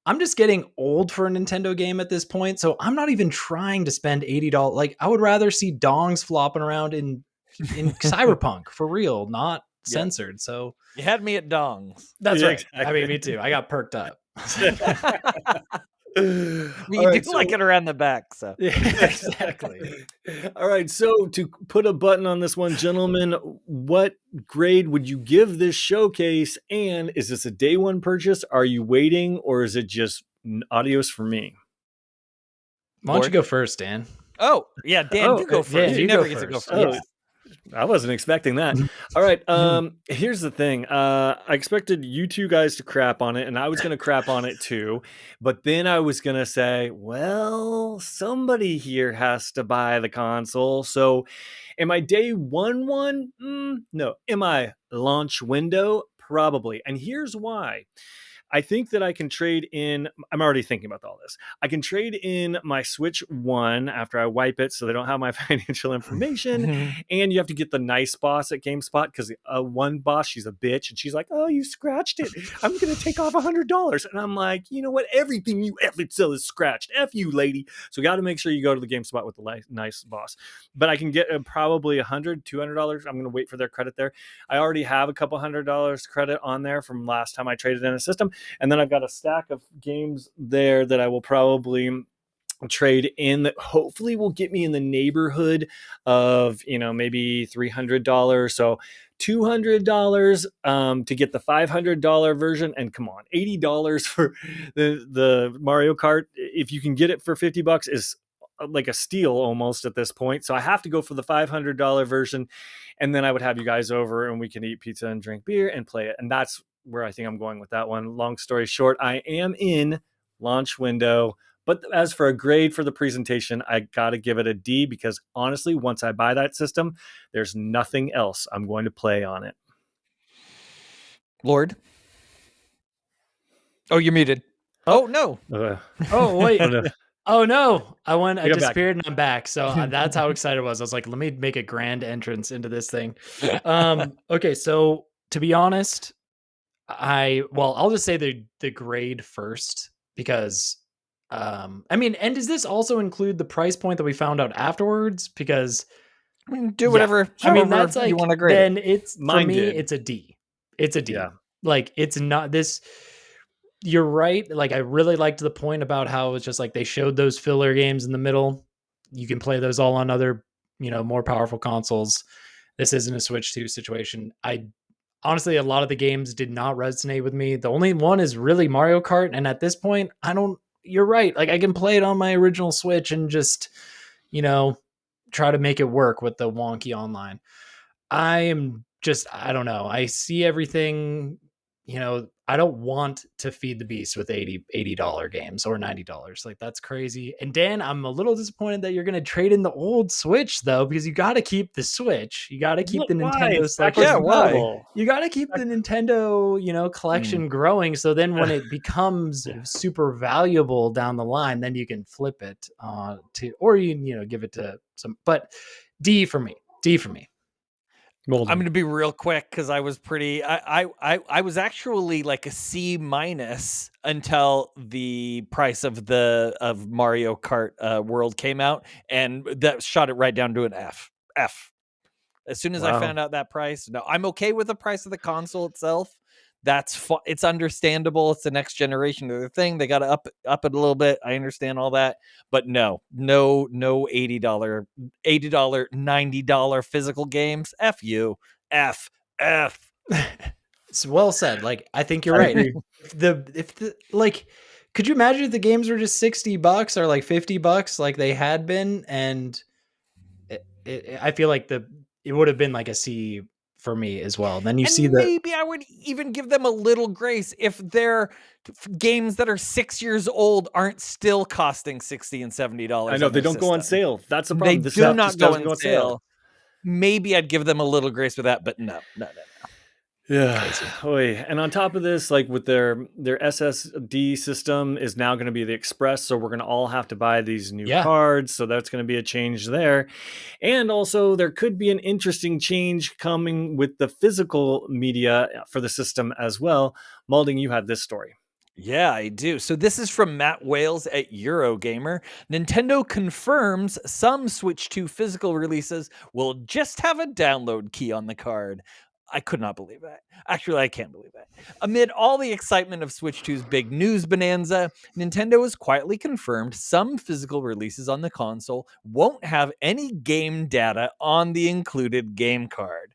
I'm just getting old for a Nintendo game at this point, so I'm not even trying to spend $80. Like I would rather see dongs flopping around in Cyberpunk for real, not Yeah. censored. So You had me at dongs. that's Yeah, right. I exactly. mean, me too. I got perked up. You All right, do like it around the back, so Yeah, exactly. All right, so to put a button on this one, gentlemen, what grade would you give this showcase? And is this a day one purchase? Are you waiting, or is it just adios for me? Why don't you Lord? go first, Dan? Oh, yeah, Dan, Oh, you go yeah, first. you You go never get to go first. first. Oh, I wasn't expecting that. All right. Here's the thing. I expected you two guys to crap on it, and I was going to crap on it too. But then I was going to say, well, somebody here has to buy the console. So am I day one? No. Am I launch window? Probably. And here's why. I think that I can trade in. I'm already thinking about all this. I can trade in my Switch 1 after I wipe it so they don't have my financial information. And you have to get the nice boss at GameSpot because one boss, she's a bitch. And she's like, oh, you scratched it. I'm going to take off $100. And I'm like, you know what? Everything you ever sell is scratched. F you, lady. So got to make sure you go to the GameSpot with the nice boss. But I can get probably $100, $200. I'm going to wait for their credit there. I already have a couple $100 credit on there from last time I traded in a system. And then I've got a stack of games there that I will probably trade in that hopefully will get me in the neighborhood of, maybe $300. So $200 to get the $500 version. And come on, $80 for the Mario Kart. If you can get it for $50 is like a steal almost at this point. So I have to go for the $500 version. And then I would have you guys over and we can eat pizza and drink beer and play it. And that's where I think I'm going with that one. Long story short, I am in launch window. But as for a grade for the presentation, I got to give it a D because honestly, once I buy that system, there's nothing else I'm going to play on it. Lord? Oh, you're muted. Oh, no. Oh wait. Oh, no. Oh no. I I'm back. disappeared and I'm back. So that's how excited I was. I was like, let me make a grand entrance into this thing. Okay, so to be honest, I'll just say the grade first because I mean, and does this also include the price point that we found out afterwards? Because I mean, do whatever. I mean, however that's like you want to grade it. then it's for Mine me, did. it's a D. It's a D. Yeah. Like it's not this. You're right. Like I really liked the point about how it's just like they showed those filler games in the middle. You can play those all on other, more powerful consoles. This isn't a Switch 2 situation. I honestly, a lot of the games did not resonate with me. The only one is really Mario Kart. And at this point, you're right. Like I can play it on my original Switch and just, try to make it work with the wonky online. I don't know. I see everything, I don't want to feed the beast with $80 games or $90. Like that's crazy. And Dan, I'm a little disappointed that you're going to trade in the old Switch though, because you got to keep the Switch. You got to keep the Why? Nintendo It's selection. backwards why? compatible. You got to keep the Nintendo, collection growing. So then when it becomes super valuable down the line, then you can flip it or you give it to some, but D for me. Golden. I'm going to be real quick because I was I was actually like a C- until the price of Mario Kart World came out, and that shot it right down to an F. As soon as I Wow. found out that price, no, I'm okay with the price of the console itself. It's understandable. It's the next generation of the thing. They got to up it a little bit. I understand all that, but no $80, $90 physical games. F you, F. It's well said. Like, I think you're I right. agree. If the like, could you imagine if the games were just $60 or like $50 like they had been? And I feel like it would have been like a C for me as well. Then you see And maybe I would even give them a little grace if their games that are 6 years old aren't still costing $60 and $70. I know on they their don't go on system. sale. That's the They problem. This do stuff not just go doesn't on go on sale. sale. Maybe I'd give them a little grace with that, but no. Yeah. Crazy. Oy. And on top of this, like with their SSD system is now going to be the Express, so we're going to all have to buy these new Yeah. cards. So that's going to be a change there. And also there could be an interesting change coming with the physical media for the system as well. Malding, you had this story. Yeah, I do. So this is from Matt Wales at Eurogamer. Nintendo confirms some Switch 2 physical releases will just have a download key on the card. I could not believe that. Actually, I can't believe that. Amid all the excitement of Switch 2's big news bonanza, Nintendo has quietly confirmed some physical releases on the console won't have any game data on the included game card.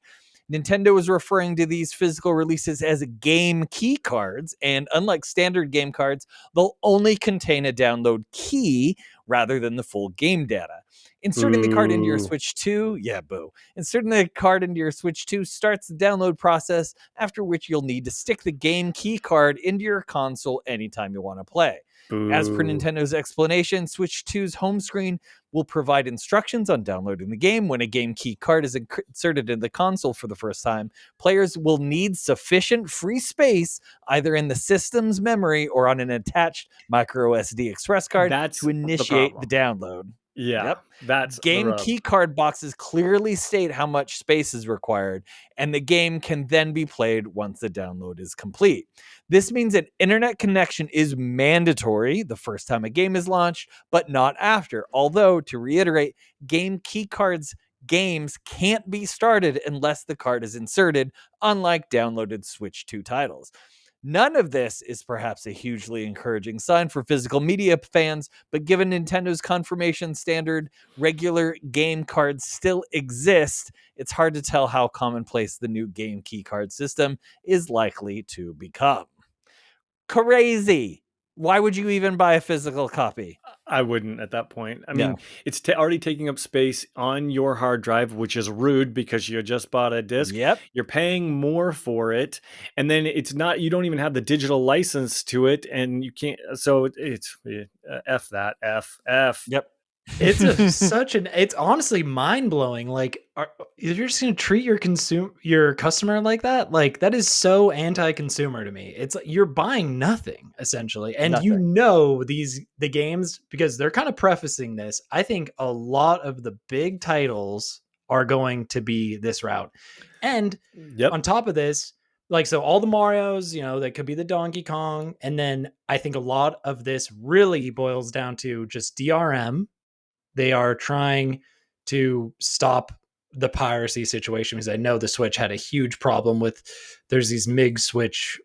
Nintendo is referring to these physical releases as game key cards, and unlike standard game cards, they'll only contain a download key rather than the full game data. Inserting the card into your Boo. Switch 2, Inserting the card into your Switch 2 starts the download process, after which you'll need to stick the game key card into your console anytime you want to play. As per Boo. Nintendo's explanation, Switch 2's home screen will provide instructions on downloading the game. When a game key card is inserted in the console for the first time, players will need sufficient free space either in the system's memory or on an attached micro SD express card That's to the initiate the problem. download. Yeah, Yep. that's the Game rub. key card boxes clearly state how much space is required, and the game can then be played once the download is complete. This means an internet connection is mandatory the first time a game is launched, but not after. Although, to reiterate, game key cards games can't be started unless the card is inserted, unlike downloaded Switch 2 titles. None of this is perhaps a hugely encouraging sign for physical media fans, but given Nintendo's confirmation standard, regular game cards still exist, it's hard to tell how commonplace the new game key card system is likely to become. Crazy. Why would you even buy a physical copy? I wouldn't at that point. I No. mean, it's already taking up space on your hard drive, which is rude because you just bought a disc. Yep. You're paying more for it, and then you don't even have the digital license to it, and you can't. So it's F that. F. Yep. It's honestly mind blowing. Like, you're just gonna treat your customer like that? Like, that is so anti-consumer to me. It's like you're buying nothing essentially, and you Nothing. know the games because they're kind of prefacing this. I think a lot of the big titles are going to be this route, and Yep. on top of this, like, so all the Marios, that could be the Donkey Kong, and then I think a lot of this really boils down to just DRM. They are trying to stop the piracy situation because I know the Switch had a huge problem with there's these MIG Switch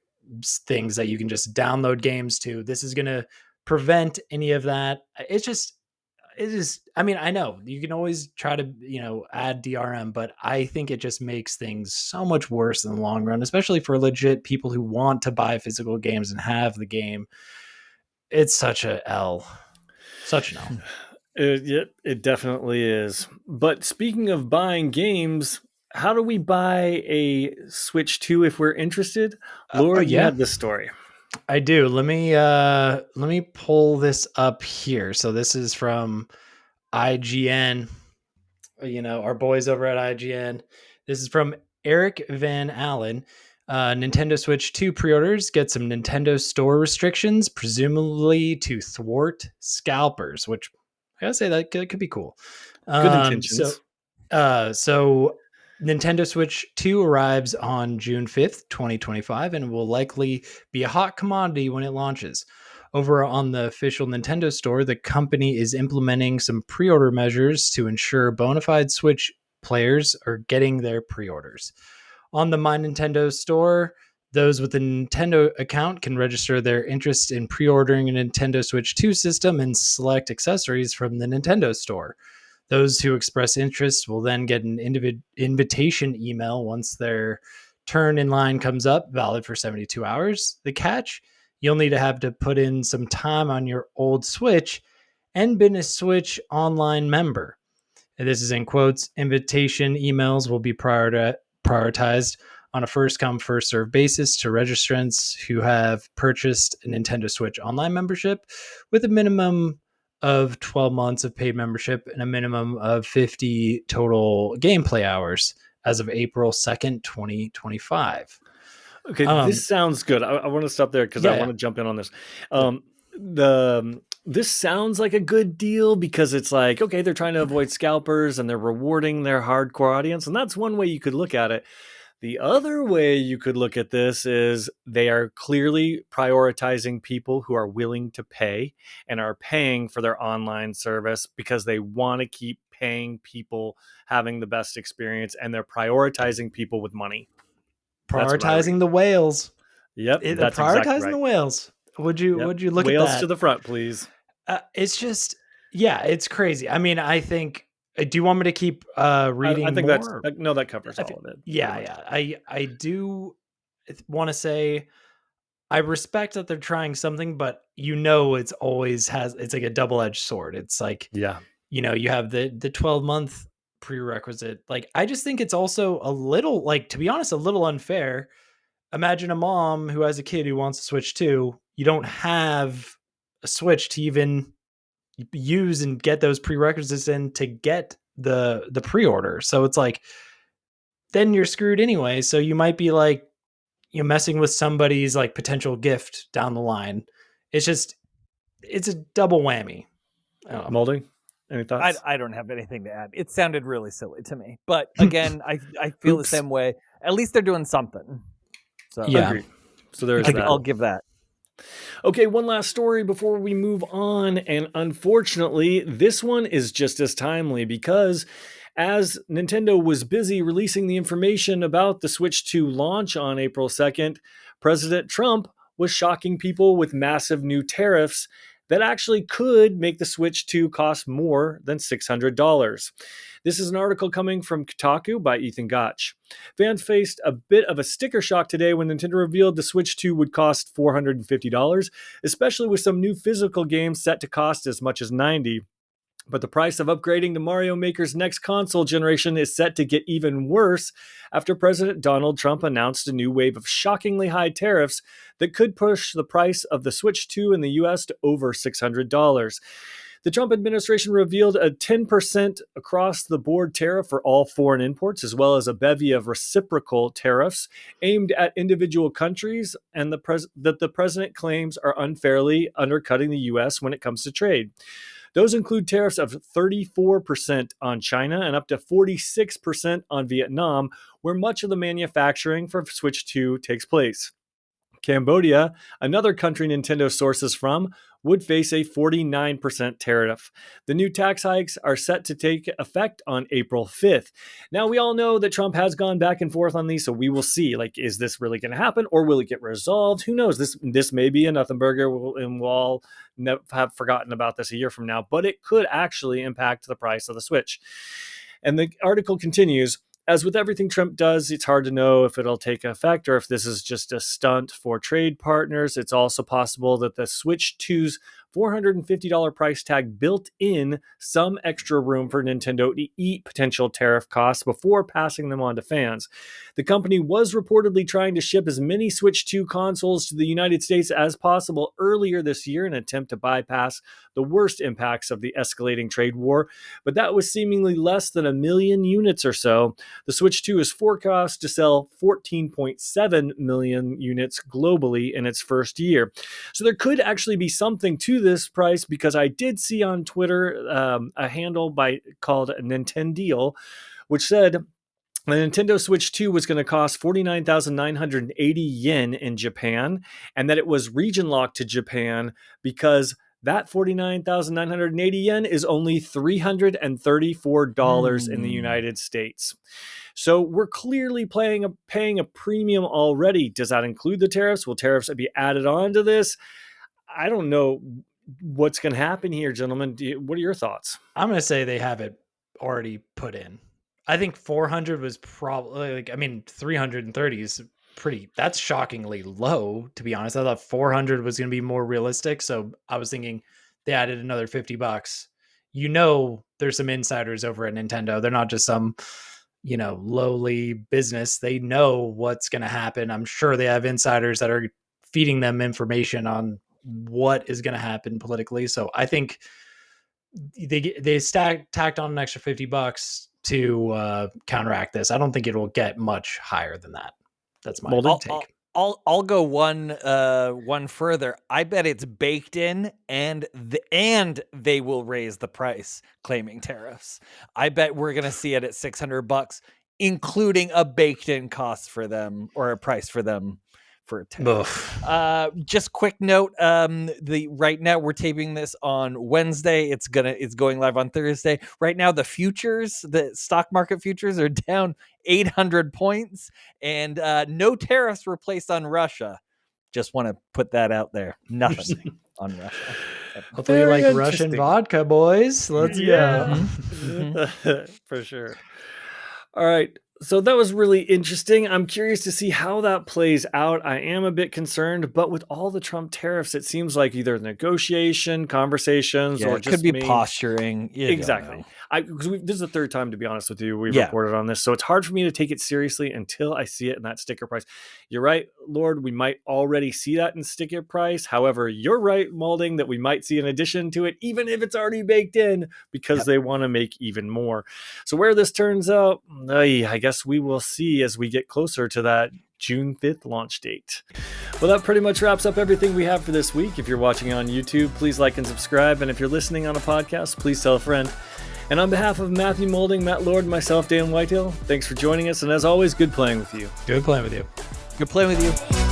things that you can just download games to. This is going to prevent any of that. It is, I mean, I know you can always try to, add DRM, but I think it just makes things so much worse in the long run, especially for legit people who want to buy physical games and have the game. It's such an L. Yep, it definitely is. But speaking of buying games, how do we buy a Switch 2 if we're interested? Lord, you Yeah. had this story. I do. Let me pull this up here. So this is from IGN. Our boys over at IGN. This is from Eric Van Allen. Nintendo Switch 2 pre-orders get some Nintendo Store restrictions, presumably to thwart scalpers, which I gotta say that could be cool. Good intentions. So Nintendo Switch 2 arrives on June 5th, 2025, and will likely be a hot commodity when it launches. Over on the official Nintendo store, the company is implementing some pre-order measures to ensure bona fide Switch players are getting their pre-orders. On the My Nintendo store, Those with a Nintendo account can register their interest in pre-ordering a Nintendo Switch 2 system and select accessories from the Nintendo store. Those who express interest will then get an invitation email once their turn in line comes up, valid for 72 hours. The catch, you'll need to have to put in some time on your old Switch and been a Switch online member. And this is in quotes. Invitation emails will be prioritized on a first come, first served basis to registrants who have purchased a Nintendo Switch online membership with a minimum of 12 months of paid membership and a minimum of 50 total gameplay hours as of April 2nd, 2025. Okay, this sounds good. I want to stop there because I want to jump in on this. This sounds like a good deal because it's like, okay, they're trying to avoid scalpers and they're rewarding their hardcore audience, and that's one way you could look at it. The other way you could look at this is they are clearly prioritizing people who are willing to pay and are paying for their online service because they want to keep paying people having the best experience, and they're prioritizing people with money. Prioritizing the whales. Yep, that's prioritizing exactly right. The whales. Would you look whales at that? Whales to the front, please. It's just, it's crazy. I mean, I think. Do you want me to keep reading? I think more? that covers all of it. Yeah. I do want to say I respect that they're trying something, but it's always it's like a double-edged sword. It's like, you have the 12-month prerequisite. Like, I just think it's also a little, like, to be honest, a little unfair. Imagine a mom who has a kid who wants to Switch 2. You don't have a Switch to even use and get those prerequisites in to get the pre-order. So it's like, then you're screwed anyway. So you might be like, messing with somebody's like potential gift down the line. It's a double whammy. Molding, any thoughts? I don't have anything to add. It sounded really silly to me, but again, I feel the same way. At least they're doing something. So Agreed. So there's that. I'll give that. Okay, one last story before we move on, and unfortunately, this one is just as timely because as Nintendo was busy releasing the information about the Switch 2 launch on April 2nd, President Trump was shocking people with massive new tariffs that actually could make the Switch 2 cost more than $600. This is an article coming from Kotaku by Ethan Gotch. Fans faced a bit of a sticker shock today when Nintendo revealed the Switch 2 would cost $450, especially with some new physical games set to cost as much as $90. But the price of upgrading to Mario Maker's next console generation is set to get even worse after President Donald Trump announced a new wave of shockingly high tariffs that could push the price of the Switch 2 in the US to over $600. The Trump administration revealed a 10% across-the-board tariff for all foreign imports, as well as a bevy of reciprocal tariffs aimed at individual countries, and that the president claims are unfairly undercutting the U.S. when it comes to trade. Those include tariffs of 34% on China and up to 46% on Vietnam, where much of the manufacturing for Switch 2 takes place. Cambodia, another country Nintendo sources from, would face a 49% tariff. The new tax hikes are set to take effect on April 5th. Now, we all know that Trump has gone back and forth on these, so we will see. Like, is this really going to happen, or will it get resolved? Who knows? This may be a nothing burger, and we'll all have forgotten about this a year from now, but it could actually impact the price of the Switch. And the article continues, as with everything Trump does, it's hard to know if it'll take effect or if this is just a stunt for trade partners. It's also possible that the Switch 2's $450 price tag built in some extra room for Nintendo to eat potential tariff costs before passing them on to fans. The company was reportedly trying to ship as many Switch 2 consoles to the United States as possible earlier this year in an attempt to bypass the worst impacts of the escalating trade war, but that was seemingly less than 1 million units or so. The Switch 2 is forecast to sell 14.7 million units globally in its first year. So there could actually be something to this price, because I did see on Twitter a handle called Nintendeal, which said the Nintendo Switch 2 was going to cost 49,980 yen in Japan, and that it was region locked to Japan because that 49,980 yen is only $334 in the United States. So we're clearly paying a premium already. Does that include the tariffs? Will tariffs be added on to this? I don't know what's going to happen here, gentlemen. What are your thoughts? I'm going to say they have it already put in. I think 400 was probably 330 is that's shockingly low, to be honest. I thought 400 was going to be more realistic. So I was thinking they added another $50. There's some insiders over at Nintendo. They're not just some, lowly business. They know what's going to happen. I'm sure they have insiders that are feeding them information on what is going to happen politically. So I think they tacked on an extra $50 to counteract this. I don't think it will get much higher than that. That's my take. I'll go one further. I bet it's baked in, and they will raise the price, claiming tariffs. I bet we're gonna see it at $600, including a baked in cost for them, or a price for them for tariff. Just quick note: right now we're taping this on Wednesday. It's going live on Thursday. Right now, the stock market futures are down 800 points, and no tariffs were placed on Russia. Just want to put that out there. Nothing on Russia. Hopefully, you like Russian vodka, boys. Let's go. For sure. All right. So that was really interesting. I'm curious to see how that plays out. I am a bit concerned, but with all the Trump tariffs, it seems like either negotiation, conversations, or it just could be posturing. Exactly. Because this is the third time, to be honest with you, we've reported on this. So it's hard for me to take it seriously until I see it in that sticker price. You're right, Lord, we might already see that in sticker price. However, you're right, Malding, that we might see an addition to it, even if it's already baked in, because they want to make even more. So where this turns out, I guess we will see as we get closer to that June 5th launch date. Well, that pretty much wraps up everything we have for this week. If you're watching on YouTube, please like and subscribe. And if you're listening on a podcast, please tell a friend. And on behalf of Matthew Moulding, Matt Lord, and myself, Dan Whitehill, thanks for joining us. And as always, good playing with you. Good playing with you. Good playing with you.